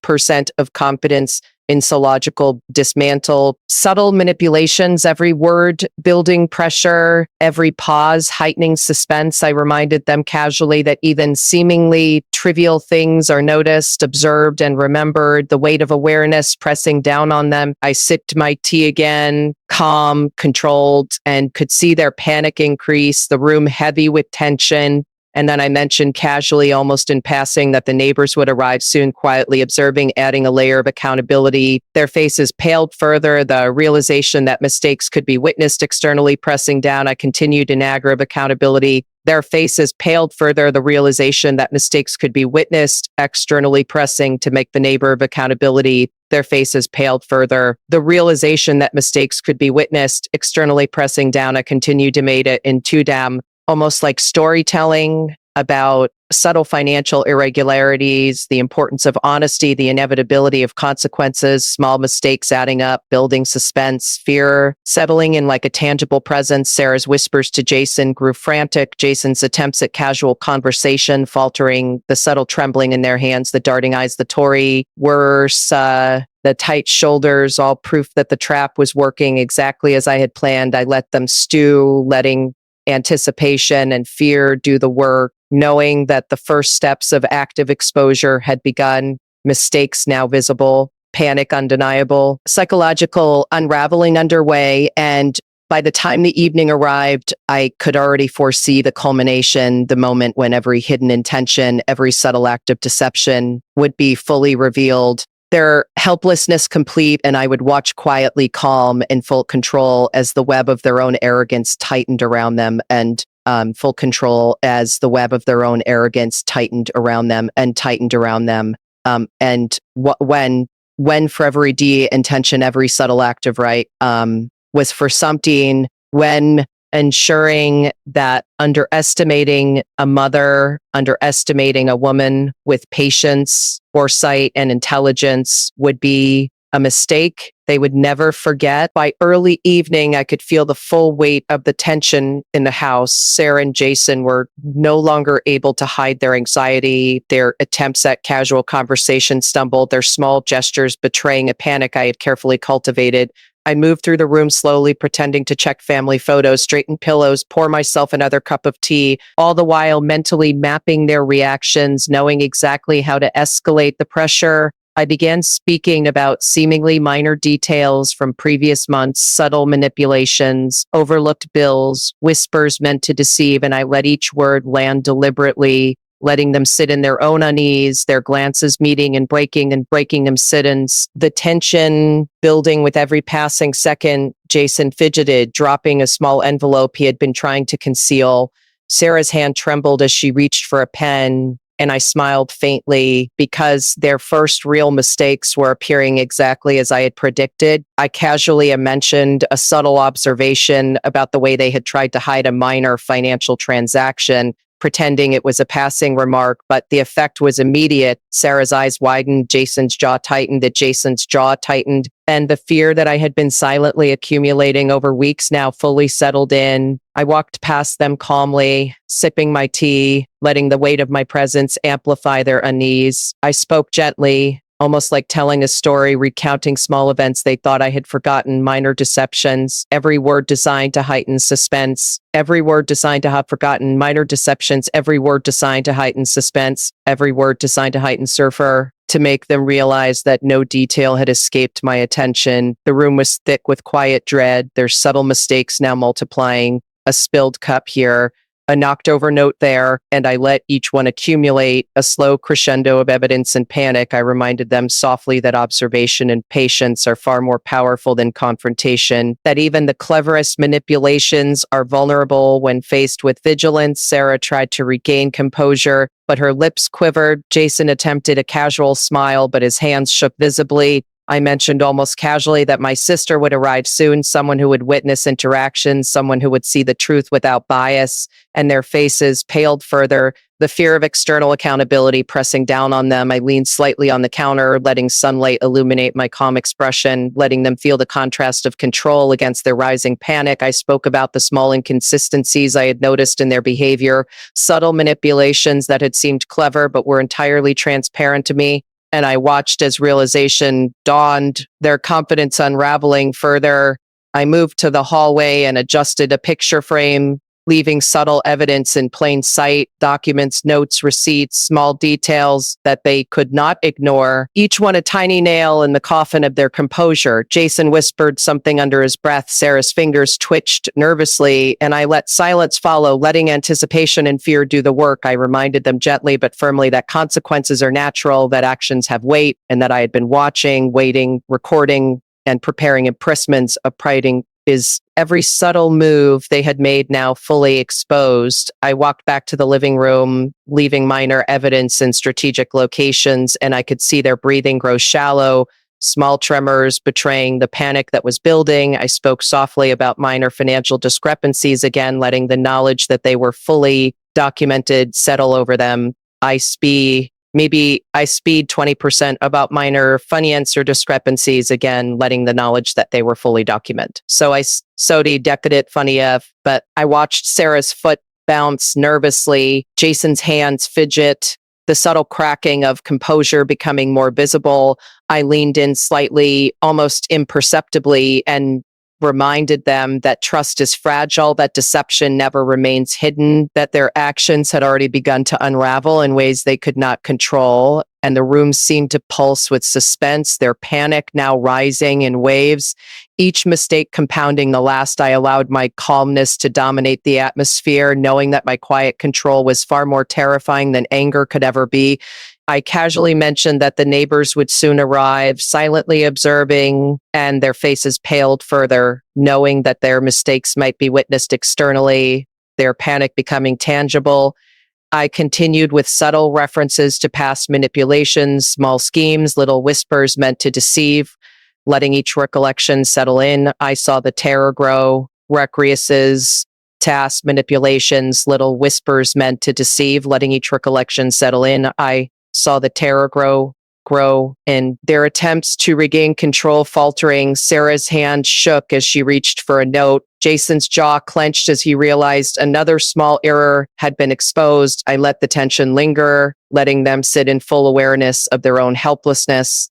Speaker 1: percent of confidence, insological dismantle, subtle manipulations, every word building pressure, every pause heightening suspense. I reminded them casually that even seemingly trivial things are noticed, observed, and remembered, the weight of awareness pressing down on them. I sipped my tea again, calm, controlled, and could see their panic increase, the room heavy with tension. And then I mentioned casually, almost in passing, that the neighbors would arrive soon, quietly observing, adding a layer of accountability. Their faces paled further, the realization that mistakes could be witnessed externally pressing down. I continued in aggro of accountability. Their faces paled further, the realization that mistakes could be witnessed externally pressing to make the neighbor of accountability. Their faces paled further, the realization that mistakes could be witnessed externally pressing down. I continued to make it in two dam, almost like storytelling about subtle financial irregularities, the importance of honesty, the inevitability of consequences, small mistakes adding up, building suspense, fear settling in like a tangible presence. Sarah's whispers to Jason grew frantic. Jason's attempts at casual conversation faltering, the subtle trembling in their hands, the darting eyes, the Tory worse, the tight shoulders, all proof that the trap was working exactly as I had planned. I let them stew, letting anticipation and fear do the work, knowing that the first steps of active exposure had begun, mistakes now visible, panic undeniable, psychological unraveling underway. And by the time the evening arrived, I could already foresee the culmination, the moment when every hidden intention, every subtle act of deception would be fully revealed, their helplessness complete, and I would watch quietly, calm, in full control as the web of their own arrogance tightened around them, and full control as the web of their own arrogance tightened around them and tightened around them. When for every D intention, every subtle act of right was for something, when ensuring that underestimating a mother, underestimating a woman with patience, foresight, and intelligence would be a mistake they would never forget. By early evening, I could feel the full weight of the tension in the house. Sarah and Jason were no longer able to hide their anxiety. Their attempts at casual conversation stumbled, their small gestures betraying a panic I had carefully cultivated. I moved through the room slowly, pretending to check family photos, straighten pillows, pour myself another cup of tea, all the while mentally mapping their reactions, knowing exactly how to escalate the pressure. I began speaking about seemingly minor details from previous months, subtle manipulations, overlooked bills, whispers meant to deceive, and I let each word land deliberately, letting them sit in their own unease, their glances meeting and breaking them sit-ins. The tension building with every passing second. Jason fidgeted, dropping a small envelope he had been trying to conceal. Sarah's hand trembled as she reached for a pen, and I smiled faintly because their first real mistakes were appearing exactly as I had predicted. I casually mentioned a subtle observation about the way they had tried to hide a minor financial transaction, pretending it was a passing remark, but the effect was immediate. Sarah's eyes widened, Jason's jaw tightened, and the fear that I had been silently accumulating over weeks now fully settled in. I walked past them calmly, sipping my tea, letting the weight of my presence amplify their unease. I spoke gently, almost like telling a story, recounting small events they thought I had forgotten, minor deceptions, every word designed to heighten suspense, every word designed to have forgotten, minor deceptions, every word designed to heighten suspense, every word designed to heighten surfer, to make them realize that no detail had escaped my attention. The room was thick with quiet dread, their subtle mistakes now multiplying, a spilled cup here, a knocked over note there, and I let each one accumulate, a slow crescendo of evidence and panic. I reminded them softly that observation and patience are far more powerful than confrontation, that even the cleverest manipulations are vulnerable when faced with vigilance. Sarah tried to regain composure, but her lips quivered. Jason attempted a casual smile, but his hands shook visibly. I mentioned almost casually that my sister would arrive soon, someone who would witness interactions, someone who would see the truth without bias, and their faces paled further, the fear of external accountability pressing down on them. I leaned slightly on the counter, letting sunlight illuminate my calm expression, letting them feel the contrast of control against their rising panic. I spoke about the small inconsistencies I had noticed in their behavior, subtle manipulations that had seemed clever but were entirely transparent to me. And I watched as realization dawned, their confidence unraveling further. I moved to the hallway and adjusted a picture frame, leaving subtle evidence in plain sight, documents, notes, receipts, small details that they could not ignore, each one a tiny nail in the coffin of their composure. Jason whispered something under his breath. Sarah's fingers twitched nervously, and I let silence follow, letting anticipation and fear do the work. I reminded them gently but firmly that consequences are natural, that actions have weight, and that I had been watching, waiting, recording, and preparing impressments of priding is every subtle move they had made now fully exposed. I walked back to the living room, leaving minor evidence in strategic locations, and I could see their breathing grow shallow, small tremors betraying the panic that was building. I spoke softly about minor financial discrepancies again, letting the knowledge that they were fully documented settle over them. Maybe I speed 20% about minor financial discrepancies, again, letting the knowledge that they were fully documented. So I sodi decadent funny F, but I watched Sarah's foot bounce nervously, Jason's hands fidget, the subtle cracking of composure becoming more visible. I leaned in slightly, almost imperceptibly, and reminded them that trust is fragile, that deception never remains hidden, that their actions had already begun to unravel in ways they could not control. And the room seemed to pulse with suspense, their panic now rising in waves, each mistake compounding the last. I allowed my calmness to dominate the atmosphere, knowing that my quiet control was far more terrifying than anger could ever be. I casually mentioned that the neighbors would soon arrive, silently observing, and their faces paled further, knowing that their mistakes might be witnessed externally, their panic becoming tangible. I continued with subtle references to past manipulations, small schemes, little whispers meant to deceive, letting each recollection settle in. I saw the terror grow, recreases, task manipulations, little whispers meant to deceive, letting each recollection settle in. I saw the terror grow, and their attempts to regain control faltering. Sarah's hand shook as she reached for a note. Jason's jaw clenched as he realized another small error had been exposed. I let the tension linger, letting them sit in full awareness of their own helplessness.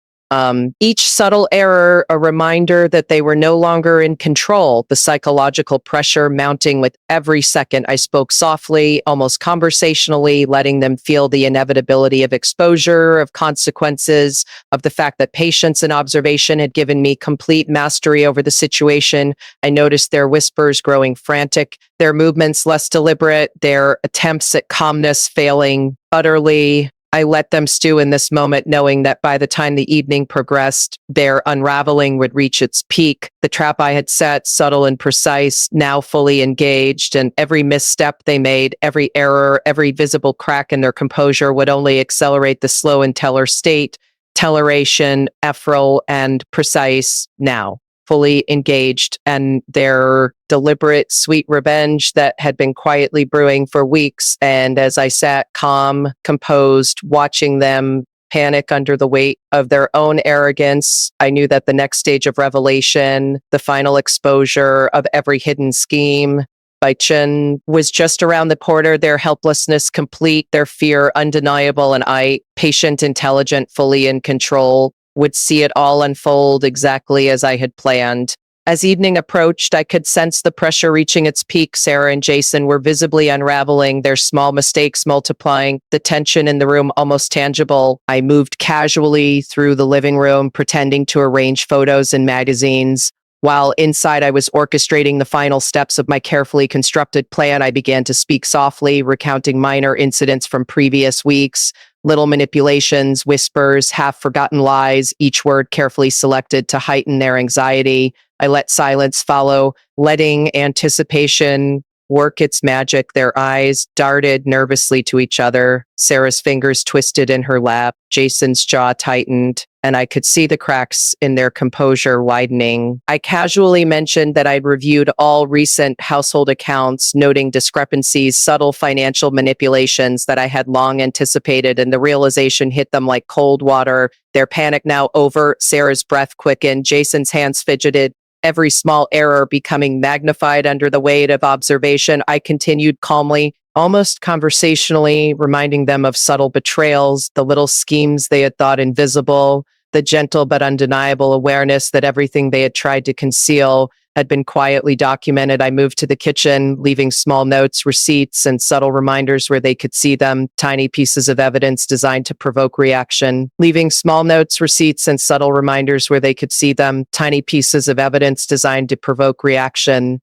Speaker 1: Each subtle error, a reminder that they were no longer in control, the psychological pressure mounting with every second. I spoke softly, almost conversationally, letting them feel the inevitability of exposure, of consequences, of the fact that patience and observation had given me complete mastery over the situation. I noticed their whispers growing frantic, their movements less deliberate, their attempts at calmness failing utterly. I let them stew in this moment, knowing that by the time the evening progressed, their unraveling would reach its peak. The trap I had set, subtle and precise, now fully engaged, and every misstep they made, every error, every visible crack in their composure would only accelerate the slow and teller state, telleration, ephemeral, and precise now. Fully engaged, and their deliberate, sweet revenge that had been quietly brewing for weeks. And as I sat calm, composed, watching them panic under the weight of their own arrogance, I knew that the next stage of revelation, the final exposure of every hidden scheme by Chin, was just around the corner, their helplessness complete, their fear undeniable, and I, patient, intelligent, fully in control, would see it all unfold exactly as I had planned. As evening approached, I could sense the pressure reaching its peak. Sarah and Jason were visibly unraveling, their small mistakes multiplying, the tension in the room almost tangible. I moved casually through the living room, pretending to arrange photos and magazines. While inside I was orchestrating the final steps of my carefully constructed plan, I began to speak softly, recounting minor incidents from previous weeks, little manipulations, whispers, half-forgotten lies, each word carefully selected to heighten their anxiety. I let silence follow, letting anticipation work its magic. Their eyes darted nervously to each other. Sarah's fingers twisted in her lap. Jason's jaw tightened, and I could see the cracks in their composure widening. I casually mentioned that I'd reviewed all recent household accounts, noting discrepancies, subtle financial manipulations that I had long anticipated, and the realization hit them like cold water. Their panic now over, Sarah's breath quickened, Jason's hands fidgeted, every small error becoming magnified under the weight of observation. I continued calmly, almost conversationally, reminding them of subtle betrayals, the little schemes they had thought invisible, the gentle but undeniable awareness that everything they had tried to conceal had been quietly documented. I moved to the kitchen, leaving small notes, receipts, and subtle reminders where they could see them, tiny pieces of evidence designed to provoke reaction. Leaving small notes, receipts, and subtle reminders where they could see them, tiny pieces of evidence designed to provoke reaction.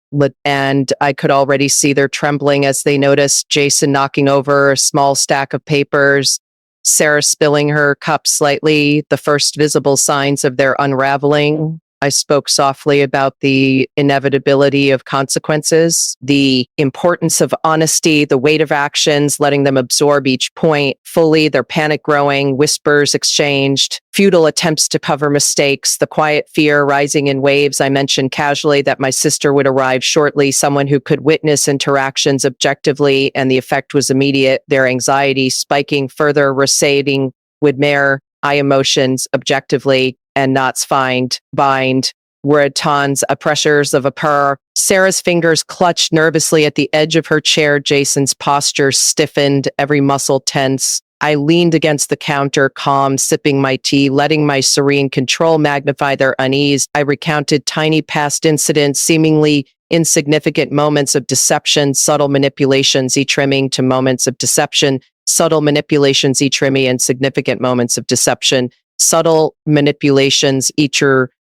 Speaker 1: And I could already see their trembling as they noticed Jason knocking over a small stack of papers, Sarah spilling her cup slightly, the first visible signs of their unraveling. I spoke softly about the inevitability of consequences, the importance of honesty, the weight of actions, letting them absorb each point fully, their panic growing, whispers exchanged, futile attempts to cover mistakes, the quiet fear rising in waves. I mentioned casually that my sister would arrive shortly, someone who could witness interactions objectively, and the effect was immediate, their anxiety spiking, further receding with mere eye emotions objectively, and knots bind, were tons of pressures of a purr. Sarah's fingers clutched nervously at the edge of her chair. Jason's posture stiffened, every muscle tense. I leaned against the counter, calm, sipping my tea, letting my serene control magnify their unease. I recounted tiny past incidents, seemingly insignificant moments of deception, subtle manipulations, each trimming to moments of deception, subtle manipulations, each trimming and significant moments of deception. Subtle manipulations,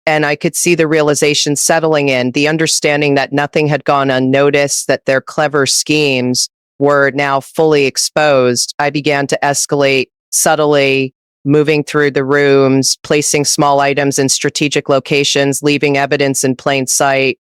Speaker 1: and I could see the realization settling in, the understanding that nothing had gone unnoticed, that their clever schemes were now fully exposed. I began to escalate subtly, moving through the rooms, placing small items in strategic locations, leaving evidence in plain sight.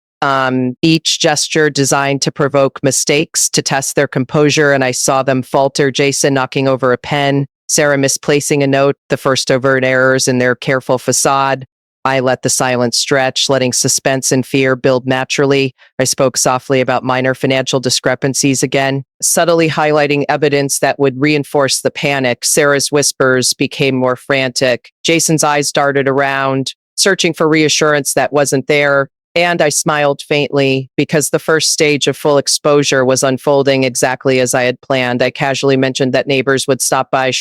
Speaker 1: Each gesture designed to provoke mistakes, to test their composure, and I saw them falter. Jason knocking over a pen, Sarah misplacing a note, the first overt errors in their careful facade. I let the silence stretch, letting suspense and fear build naturally. I spoke softly about minor financial discrepancies again, subtly highlighting evidence that would reinforce the panic. Sarah's whispers became more frantic. Jason's eyes darted around, searching for reassurance that wasn't there. And I smiled faintly because the first stage of full exposure was unfolding exactly as I had planned. I casually mentioned that neighbors would stop by,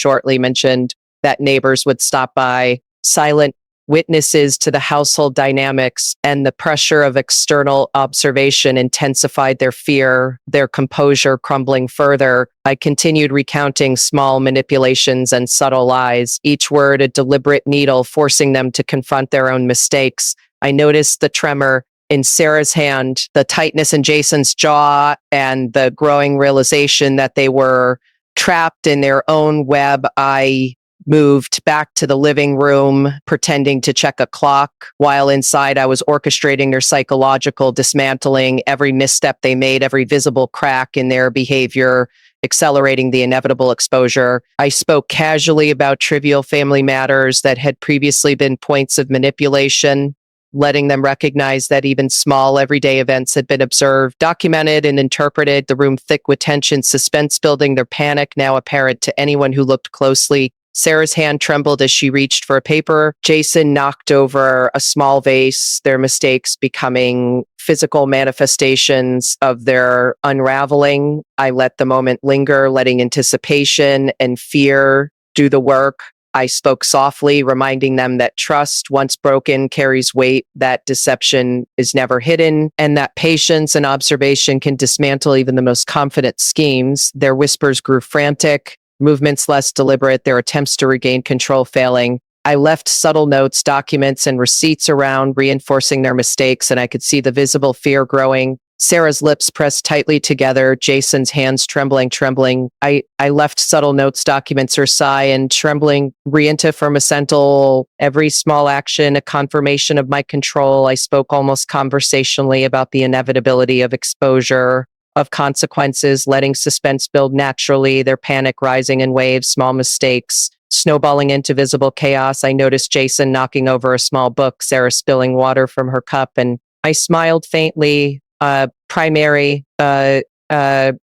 Speaker 1: silent witnesses to the household dynamics, and the pressure of external observation intensified their fear, their composure crumbling further. I continued recounting small manipulations and subtle lies, each word a deliberate needle forcing them to confront their own mistakes. I noticed the tremor in Sarah's hand, the tightness in Jason's jaw, and the growing realization that they were trapped in their own web. I moved back to the living room, pretending to check a clock, while inside I was orchestrating their psychological dismantling, every misstep they made, every visible crack in their behavior, accelerating the inevitable exposure. I spoke casually about trivial family matters that had previously been points of manipulation, letting them recognize that even small everyday events had been observed, documented, and interpreted, the room thick with tension, suspense building, their panic now apparent to anyone who looked closely. Sarah's hand trembled as she reached for a paper. Jason knocked over a small vase, their mistakes becoming physical manifestations of their unraveling. I let the moment linger, letting anticipation and fear do the work. I spoke softly, reminding them that trust, once broken, carries weight, that deception is never hidden, and that patience and observation can dismantle even the most confident schemes. Their whispers grew frantic, movements less deliberate, their attempts to regain control failing. I left subtle notes, documents, and receipts around, reinforcing their mistakes, and I could see the visible fear growing. Sarah's lips pressed tightly together, Jason's hands trembling. I left subtle notes, documents, her sigh, and trembling rienta fermental, every small action, a confirmation of my control. I spoke almost conversationally about the inevitability of exposure, of consequences, letting suspense build naturally, their panic rising in waves, small mistakes snowballing into visible chaos. I noticed Jason knocking over a small book, Sarah spilling water from her cup, and I smiled faintly.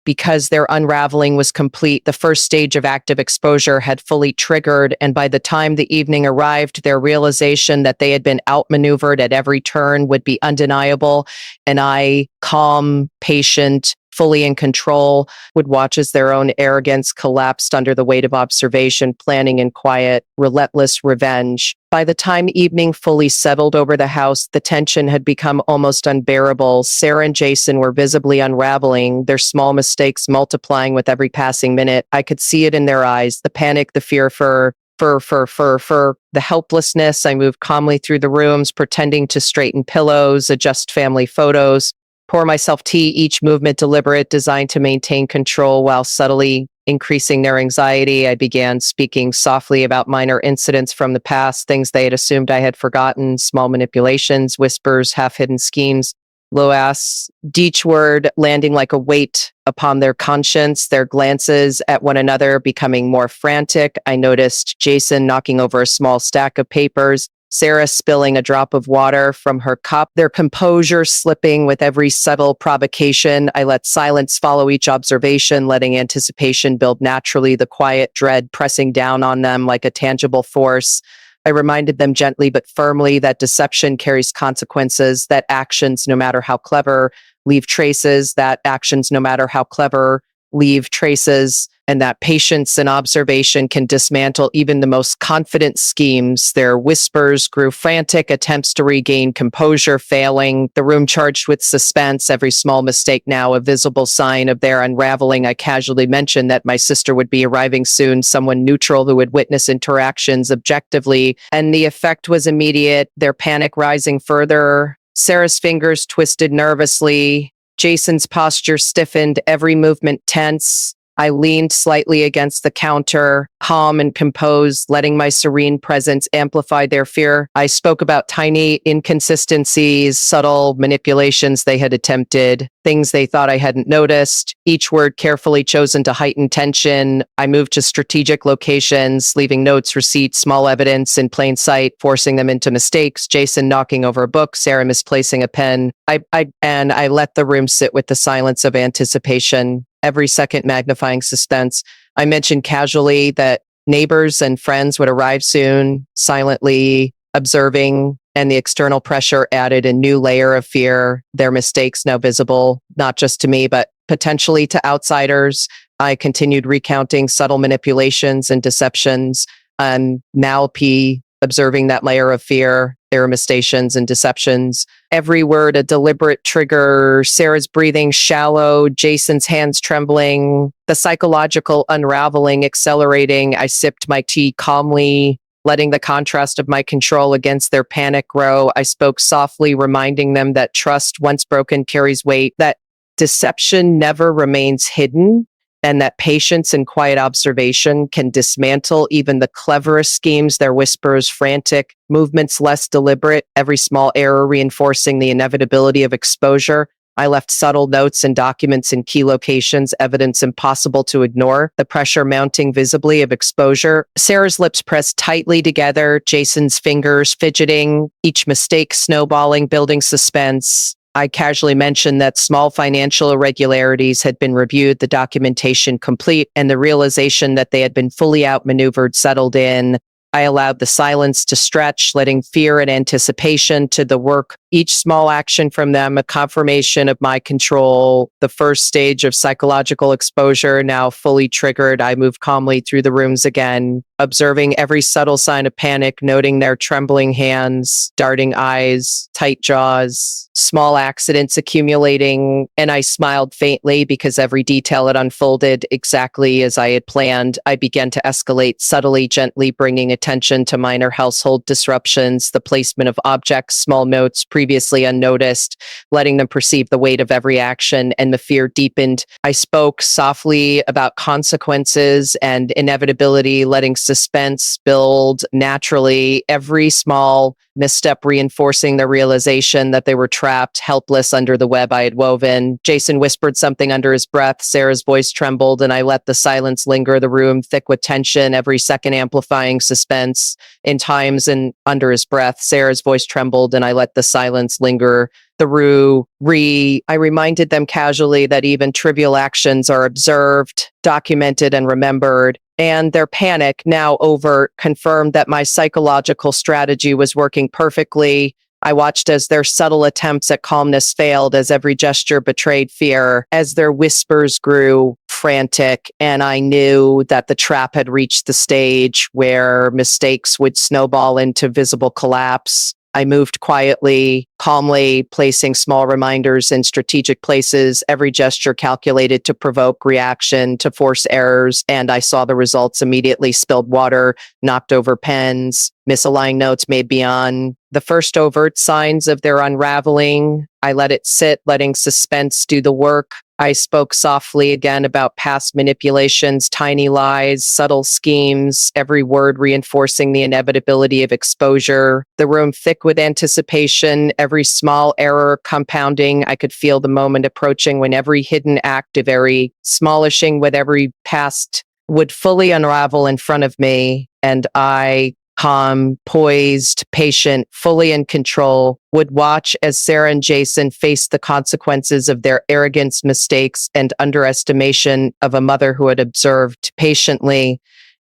Speaker 1: Because their unraveling was complete, the first stage of active exposure had fully triggered, and by the time the evening arrived, their realization that they had been outmaneuvered at every turn would be undeniable, and I, calm, patient, fully in control, would watch as their own arrogance collapsed under the weight of observation, planning in quiet, relentless revenge. By the time evening fully settled over the house, the tension had become almost unbearable. Sarah and Jason were visibly unraveling, their small mistakes multiplying with every passing minute. I could see it in their eyes, the panic, the fear for the helplessness. I moved calmly through the rooms, pretending to straighten pillows, adjust family photos, pour myself tea, each movement deliberate, designed to maintain control while subtly increasing their anxiety. I began speaking softly about minor incidents from the past, things they had assumed I had forgotten, small manipulations, whispers, half-hidden schemes, low-ass, each word landing like a weight upon their conscience, their glances at one another becoming more frantic. I noticed Jason knocking over a small stack of papers, Sarah spilling a drop of water from her cup, their composure slipping with every subtle provocation. I let silence follow each observation, letting anticipation build naturally, the quiet dread pressing down on them like a tangible force. I reminded them gently but firmly that deception carries consequences, that actions, no matter how clever, leave traces, that actions, no matter how clever, leave traces, and that patience and observation can dismantle even the most confident schemes. Their whispers grew frantic, attempts to regain composure failing, the room charged with suspense, every small mistake now a visible sign of their unraveling. I casually mentioned that my sister would be arriving soon, someone neutral who would witness interactions objectively, and the effect was immediate, their panic rising further. Sarah's fingers twisted nervously, Jason's posture stiffened, every movement tense. I leaned slightly against the counter, calm and composed, letting my serene presence amplify their fear. I spoke about tiny inconsistencies, subtle manipulations they had attempted, things they thought I hadn't noticed, each word carefully chosen to heighten tension. I moved to strategic locations, leaving notes, receipts, small evidence in plain sight, forcing them into mistakes. Jason knocking over a book, Sarah misplacing a pen. I let the room sit with the silence of anticipation, every second magnifying suspense. I mentioned casually that neighbors and friends would arrive soon, silently observing, and the external pressure added a new layer of fear, their mistakes now visible, not just to me, but potentially to outsiders. I continued recounting subtle manipulations and deceptions, now observing that layer of fear, their imitations and deceptions. Every word a deliberate trigger, Sarah's breathing shallow, Jason's hands trembling, the psychological unraveling accelerating. I sipped my tea calmly, letting the contrast of my control against their panic grow. I spoke softly, reminding them that trust, once broken, carries weight, that deception never remains hidden, and that patience and quiet observation can dismantle even the cleverest schemes, their whispers frantic, movements less deliberate, every small error reinforcing the inevitability of exposure. I left subtle notes and documents in key locations, evidence impossible to ignore, the pressure mounting visibly of exposure. Sarah's lips pressed tightly together, Jason's fingers fidgeting, each mistake snowballing, building suspense. I casually mentioned that small financial irregularities had been reviewed, the documentation complete, and the realization that they had been fully outmaneuvered settled in. I allowed the silence to stretch, letting fear and anticipation to the work. Each small action from them, a confirmation of my control. The first stage of psychological exposure now fully triggered. I moved calmly through the rooms again, observing every subtle sign of panic, noting their trembling hands, darting eyes, tight jaws, small accidents accumulating. And I smiled faintly because every detail had unfolded exactly as I had planned. I began to escalate subtly, gently bringing attention to minor household disruptions, the placement of objects, small notes previously unnoticed, letting them perceive the weight of every action, and the fear deepened. I spoke softly about consequences and inevitability, letting suspense build naturally, every small misstep reinforcing the realization that they were trapped, helpless under the web I had woven. Jason whispered something under his breath. Sarah's voice trembled, and I let the silence linger, the room thick with tension, every second amplifying suspense. In times and under his breath, Sarah's voice trembled, and I let the silence linger. I reminded them casually that even trivial actions are observed, documented, and remembered. And their panic, now overt, confirmed that my psychological strategy was working perfectly. I watched as their subtle attempts at calmness failed, as every gesture betrayed fear, as their whispers grew frantic, and I knew that the trap had reached the stage where mistakes would snowball into visible collapse. I moved quietly, calmly, placing small reminders in strategic places, every gesture calculated to provoke reaction, to force errors, and I saw the results immediately: spilled water, knocked over pens, misaligned notes made beyond the first overt signs of their unraveling. I let it sit, letting suspense do the work. I spoke softly again about past manipulations, tiny lies, subtle schemes, every word reinforcing the inevitability of exposure. The room thick with anticipation, every small error compounding. I could feel the moment approaching when every hidden act, of every smallishing with every past, would fully unravel in front of me, and I, calm, poised, patient, fully in control, would watch as Sarah and Jason faced the consequences of their arrogance, mistakes, and underestimation of a mother who had observed patiently,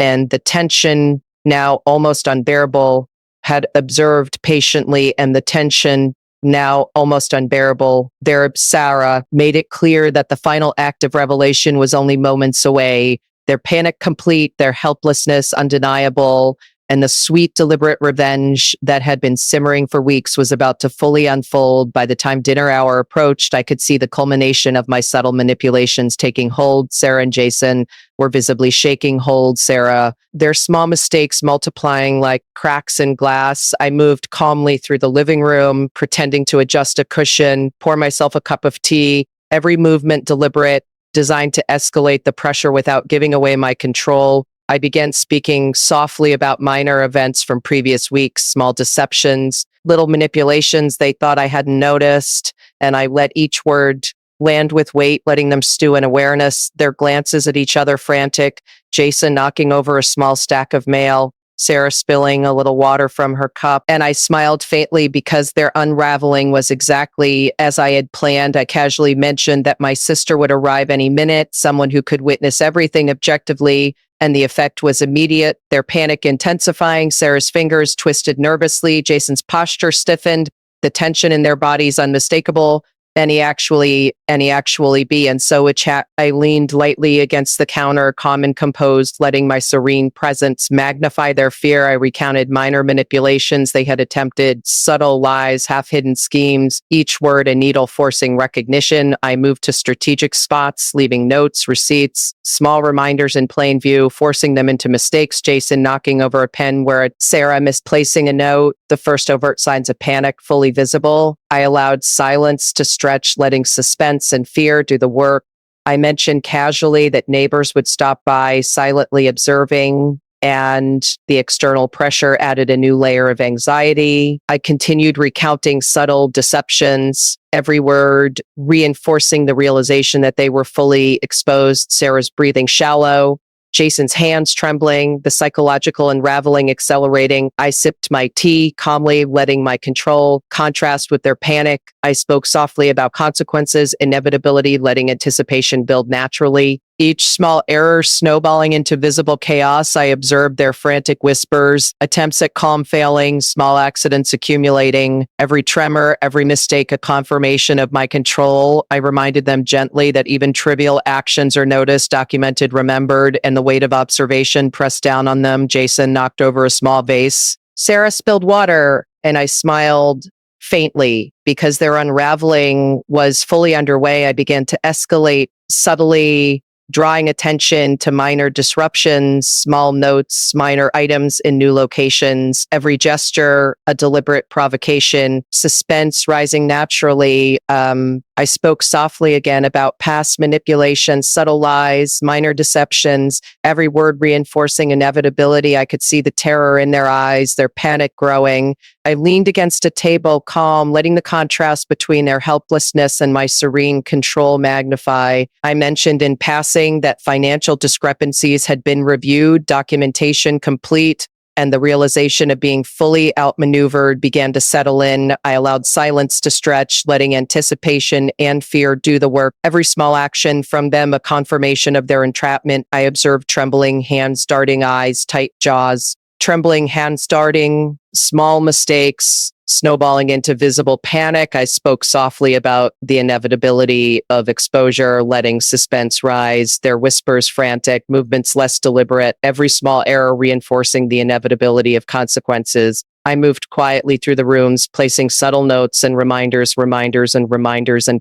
Speaker 1: and the tension, now almost unbearable, had observed patiently, and the tension, now almost unbearable. Their Sarah made it clear that the final act of revelation was only moments away. Their panic complete, their helplessness undeniable, and the sweet, deliberate revenge that had been simmering for weeks was about to fully unfold. By the time dinner hour approached, I could see the culmination of my subtle manipulations taking hold. Sarah and Jason were visibly shaking hold. Sarah, their small mistakes multiplying like cracks in glass. I moved calmly through the living room, pretending to adjust a cushion, pour myself a cup of tea, every movement deliberate, designed to escalate the pressure without giving away my control. I began speaking softly about minor events from previous weeks, small deceptions, little manipulations they thought I hadn't noticed, and I let each word land with weight, letting them stew in awareness, their glances at each other frantic, Jason knocking over a small stack of mail, Sarah spilling a little water from her cup, and I smiled faintly because their unraveling was exactly as I had planned. I casually mentioned that my sister would arrive any minute, someone who could witness everything objectively, and the effect was immediate, their panic intensifying. Sarah's fingers twisted nervously, Jason's posture stiffened, the tension in their bodies unmistakable, and he actually any actually be. And so I leaned lightly against the counter, calm and composed, letting my serene presence magnify their fear. I recounted minor manipulations they had attempted, subtle lies, half-hidden schemes, each word a needle forcing recognition. I moved to strategic spots, leaving notes, receipts, small reminders in plain view, forcing them into mistakes. Jason knocking over a pen where Sarah misplacing a note, the first overt signs of panic fully visible. I allowed silence to stretch, letting suspense and fear do the work. I mentioned casually that neighbors would stop by, silently observing, and the external pressure added a new layer of anxiety. I continued recounting subtle deceptions, every word reinforcing the realization that they were fully exposed. Sarah's breathing shallow, Jason's hands trembling, the psychological unraveling accelerating. I sipped my tea, calmly letting my control contrast with their panic. I spoke softly about consequences, inevitability, letting anticipation build naturally. Each small error snowballing into visible chaos. I observed their frantic whispers, attempts at calm failing, small accidents accumulating, every tremor, every mistake a confirmation of my control. I reminded them gently that even trivial actions are noticed, documented, remembered, and the weight of observation pressed down on them. Jason knocked over a small vase. Sarah spilled water, and I smiled faintly because their unraveling was fully underway. I began to escalate subtly, drawing attention to minor disruptions, small notes, minor items in new locations, every gesture, a deliberate provocation, suspense rising naturally. I spoke softly again about past manipulation, subtle lies, minor deceptions, every word reinforcing inevitability. I could see the terror in their eyes, their panic growing. I leaned against a table, calm, letting the contrast between their helplessness and my serene control magnify. I mentioned in passing that financial discrepancies had been reviewed, documentation complete, and the realization of being fully outmaneuvered began to settle in. I allowed silence to stretch, letting anticipation and fear do the work. Every small action from them, a confirmation of their entrapment. I observed trembling hands, darting eyes, tight jaws, trembling hands darting, small mistakes, snowballing into visible panic. I spoke softly about the inevitability of exposure, letting suspense rise, their whispers frantic, movements less deliberate, every small error reinforcing the inevitability of consequences. I moved quietly through the rooms, placing subtle notes and reminders and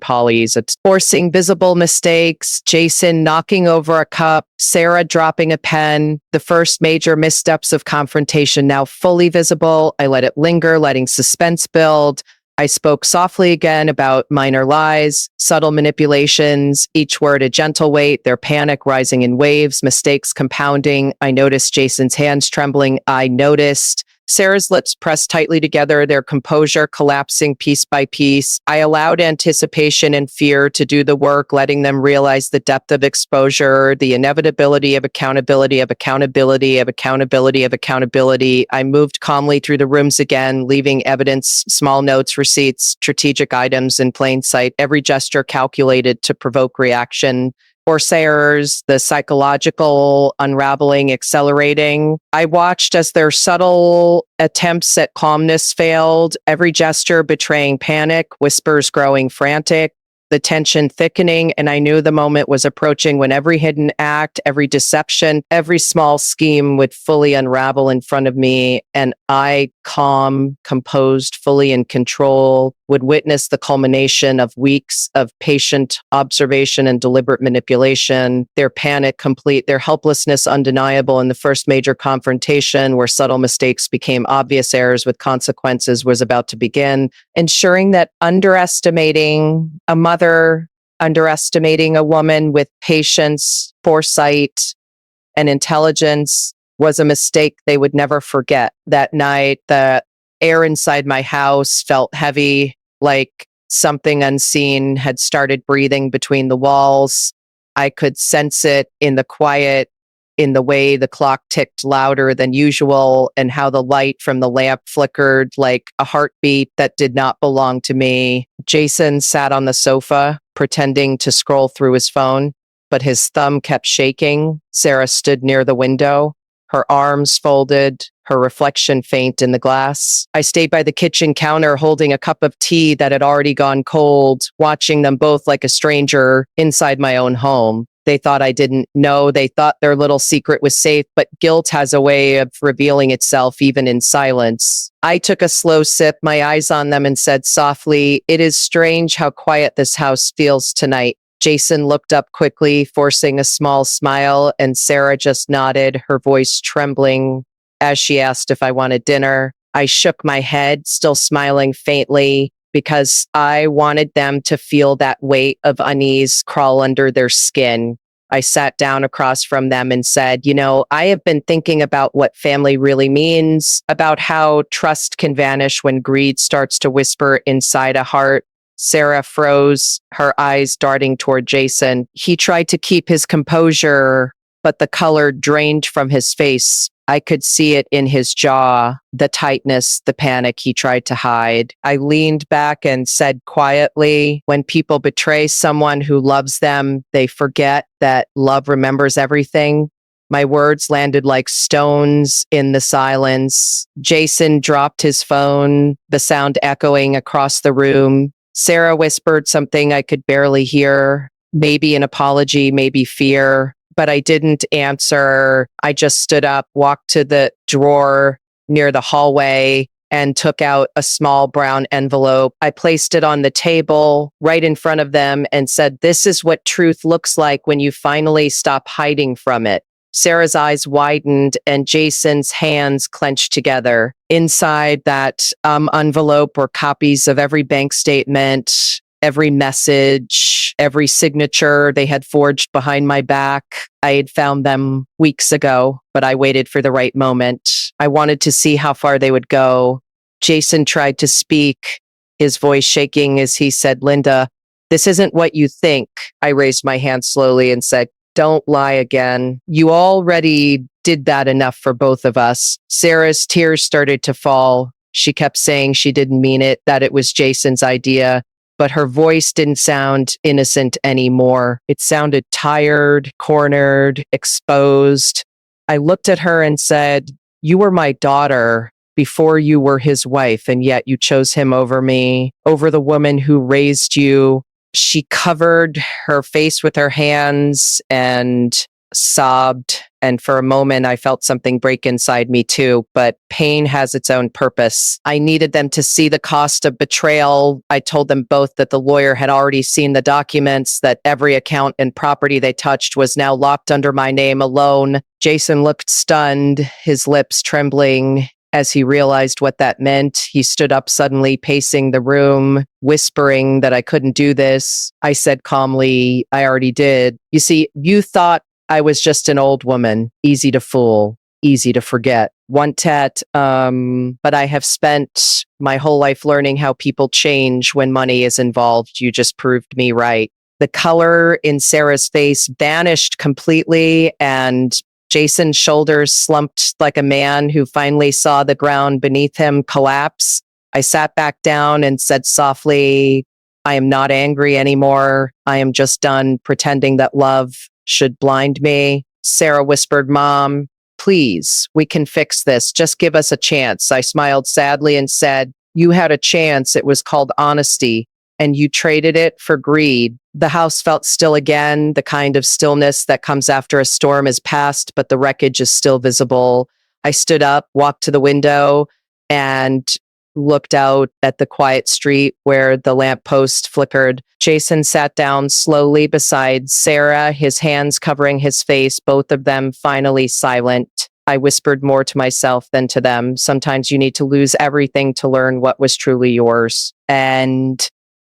Speaker 1: polys, forcing visible mistakes, Jason knocking over a cup, Sarah dropping a pen, the first major missteps of confrontation now fully visible. I let it linger, letting suspense build. I spoke softly again about minor lies, subtle manipulations, each word a gentle weight, their panic rising in waves, mistakes compounding. I noticed Jason's hands trembling. I noticed Sarah's lips pressed tightly together, their composure collapsing piece by piece. I allowed anticipation and fear to do the work, letting them realize the depth of exposure, the inevitability of accountability, I moved calmly through the rooms again, leaving evidence, small notes, receipts, strategic items in plain sight, every gesture calculated to provoke reaction. Corsairs, the psychological unraveling accelerating. I watched as their subtle attempts at calmness failed, every gesture betraying panic, whispers growing frantic, the tension thickening, and I knew the moment was approaching when every hidden act, every deception, every small scheme would fully unravel in front of me, and I, calm, composed, fully in control, would witness the culmination of weeks of patient observation and deliberate manipulation, their panic complete, their helplessness undeniable, and the first major confrontation where subtle mistakes became obvious errors with consequences was about to begin, ensuring that underestimating a mother, underestimating a woman with patience, foresight, and intelligence was a mistake they would never forget. That night, the air inside my house felt heavy, like something unseen had started breathing between the walls. I could sense it in the quiet, in the way the clock ticked louder than usual, and how the light from the lamp flickered like a heartbeat that did not belong to me. Jason sat on the sofa, pretending to scroll through his phone, but his thumb kept shaking. Sarah stood near the window, her arms folded, her reflection faint in the glass. I stayed by the kitchen counter holding a cup of tea that had already gone cold, watching them both like a stranger inside my own home. They thought I didn't know. They thought their little secret was safe, but guilt has a way of revealing itself even in silence. I took a slow sip, my eyes on them, and said softly, "It is strange how quiet this house feels tonight." Jason looked up quickly, forcing a small smile, and Sarah just nodded, her voice trembling as she asked if I wanted dinner. I shook my head, still smiling faintly, because I wanted them to feel that weight of unease crawl under their skin. I sat down across from them and said, I have been thinking about what family really means, about how trust can vanish when greed starts to whisper inside a heart. Sarah froze, her eyes darting toward Jason. He tried to keep his composure, but the color drained from his face. I could see it in his jaw, the tightness, the panic he tried to hide. I leaned back and said quietly, when people betray someone who loves them, they forget that love remembers everything. My words landed like stones in the silence. Jason dropped his phone, the sound echoing across the room. Sarah whispered something I could barely hear, maybe an apology, maybe fear. But I didn't answer. I just stood up, walked to the drawer near the hallway, and took out a small brown envelope. I placed it on the table right in front of them and said, "This is what truth looks like when you finally stop hiding from it." Sarah's eyes widened and Jason's hands clenched together. Inside that envelope were copies of every bank statement, every message, every signature they had forged behind my back. I had found them weeks ago, but I waited for the right moment. I wanted to see how far they would go. Jason tried to speak, his voice shaking as he said, "Linda, this isn't what you think." I raised my hand slowly and said, "Don't lie again. You already did that enough for both of us." Sarah's tears started to fall. She kept saying she didn't mean it, that it was Jason's idea. But her voice didn't sound innocent anymore. It sounded tired, cornered, exposed. I looked at her and said, "You were my daughter before you were his wife, and yet you chose him over me, over the woman who raised you." She covered her face with her hands and sobbed. And for a moment, I felt something break inside me too. But pain has its own purpose. I needed them to see the cost of betrayal. I told them both that the lawyer had already seen the documents, that every account and property they touched was now locked under my name alone. Jason looked stunned, his lips trembling. As he realized what that meant, he stood up suddenly, pacing the room, whispering that I couldn't do this. I said calmly, "I already did. You see, you thought I was just an old woman, easy to fool, easy to forget. But I have spent my whole life learning how people change when money is involved. You just proved me right." The color in Sarah's face vanished completely, and Jason's shoulders slumped like a man who finally saw the ground beneath him collapse. I sat back down and said softly, "I am not angry anymore. I am just done pretending that love should blind me." Sarah whispered, "Mom, please, we can fix this. Just give us a chance." I smiled sadly and said, "You had a chance. It was called honesty, and you traded it for greed." The house felt still again, the kind of stillness that comes after a storm is past, but the wreckage is still visible. I stood up, walked to the window, and looked out at the quiet street where the lamppost flickered. Jason sat down slowly beside Sarah, his hands covering his face, both of them finally silent. I whispered more to myself than to them. Sometimes you need to lose everything to learn what was truly yours. And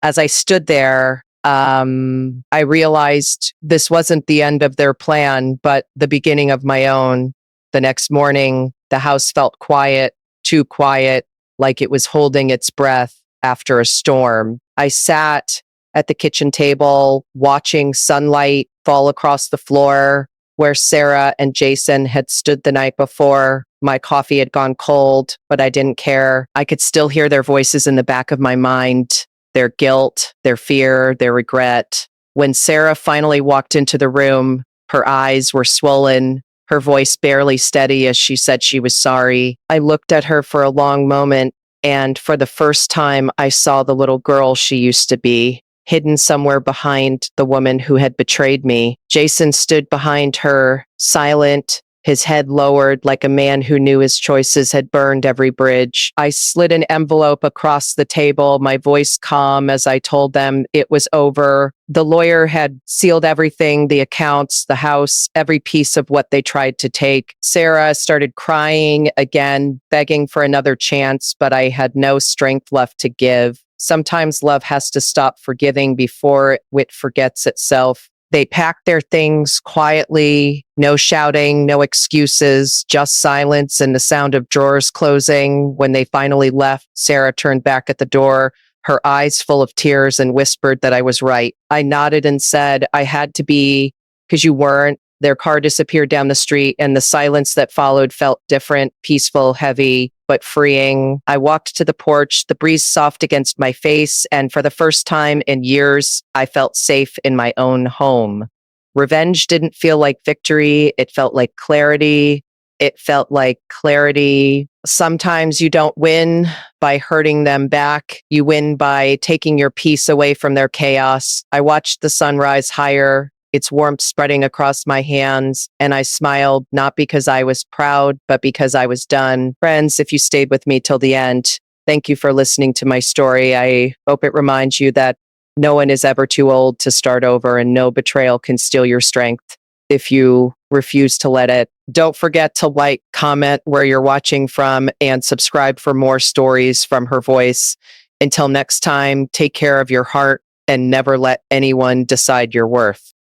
Speaker 1: as I stood there, I realized this wasn't the end of their plan, but the beginning of my own. The next morning, the house felt quiet, too quiet, like it was holding its breath after a storm. I sat at the kitchen table, watching sunlight fall across the floor where Sarah and Jason had stood the night before. My coffee had gone cold, but I didn't care. I could still hear their voices in the back of my mind, their guilt, their fear, their regret. When Sarah finally walked into the room, her eyes were swollen, her voice barely steady as she said she was sorry. I looked at her for a long moment, and for the first time, I saw the little girl she used to be, hidden somewhere behind the woman who had betrayed me. Jason stood behind her, silent, his head lowered like a man who knew his choices had burned every bridge. I slid an envelope across the table, my voice calm as I told them it was over. The lawyer had sealed everything, the accounts, the house, every piece of what they tried to take. Sarah started crying again, begging for another chance, but I had no strength left to give. Sometimes love has to stop forgiving before it forgets itself. They packed their things quietly, no shouting, no excuses, just silence and the sound of drawers closing. When they finally left, Sarah turned back at the door, her eyes full of tears, and whispered that I was right. I nodded and said, I had to be, because you weren't. Their car disappeared down the street, and the silence that followed felt different, peaceful, heavy, but freeing. I walked to the porch, the breeze soft against my face, and for the first time in years, I felt safe in my own home. Revenge didn't feel like victory, it felt like clarity. It felt like clarity. Sometimes you don't win by hurting them back. You win by taking your peace away from their chaos. I watched the sun rise higher, its warmth spreading across my hands, and I smiled, not because I was proud, but because I was done. Friends, if you stayed with me till the end, thank you for listening to my story. I hope it reminds you that no one is ever too old to start over, and no betrayal can steal your strength if you refuse to let it. Don't forget to like, comment where you're watching from, and subscribe for more stories from her voice. Until next time, take care of your heart and never let anyone decide your worth.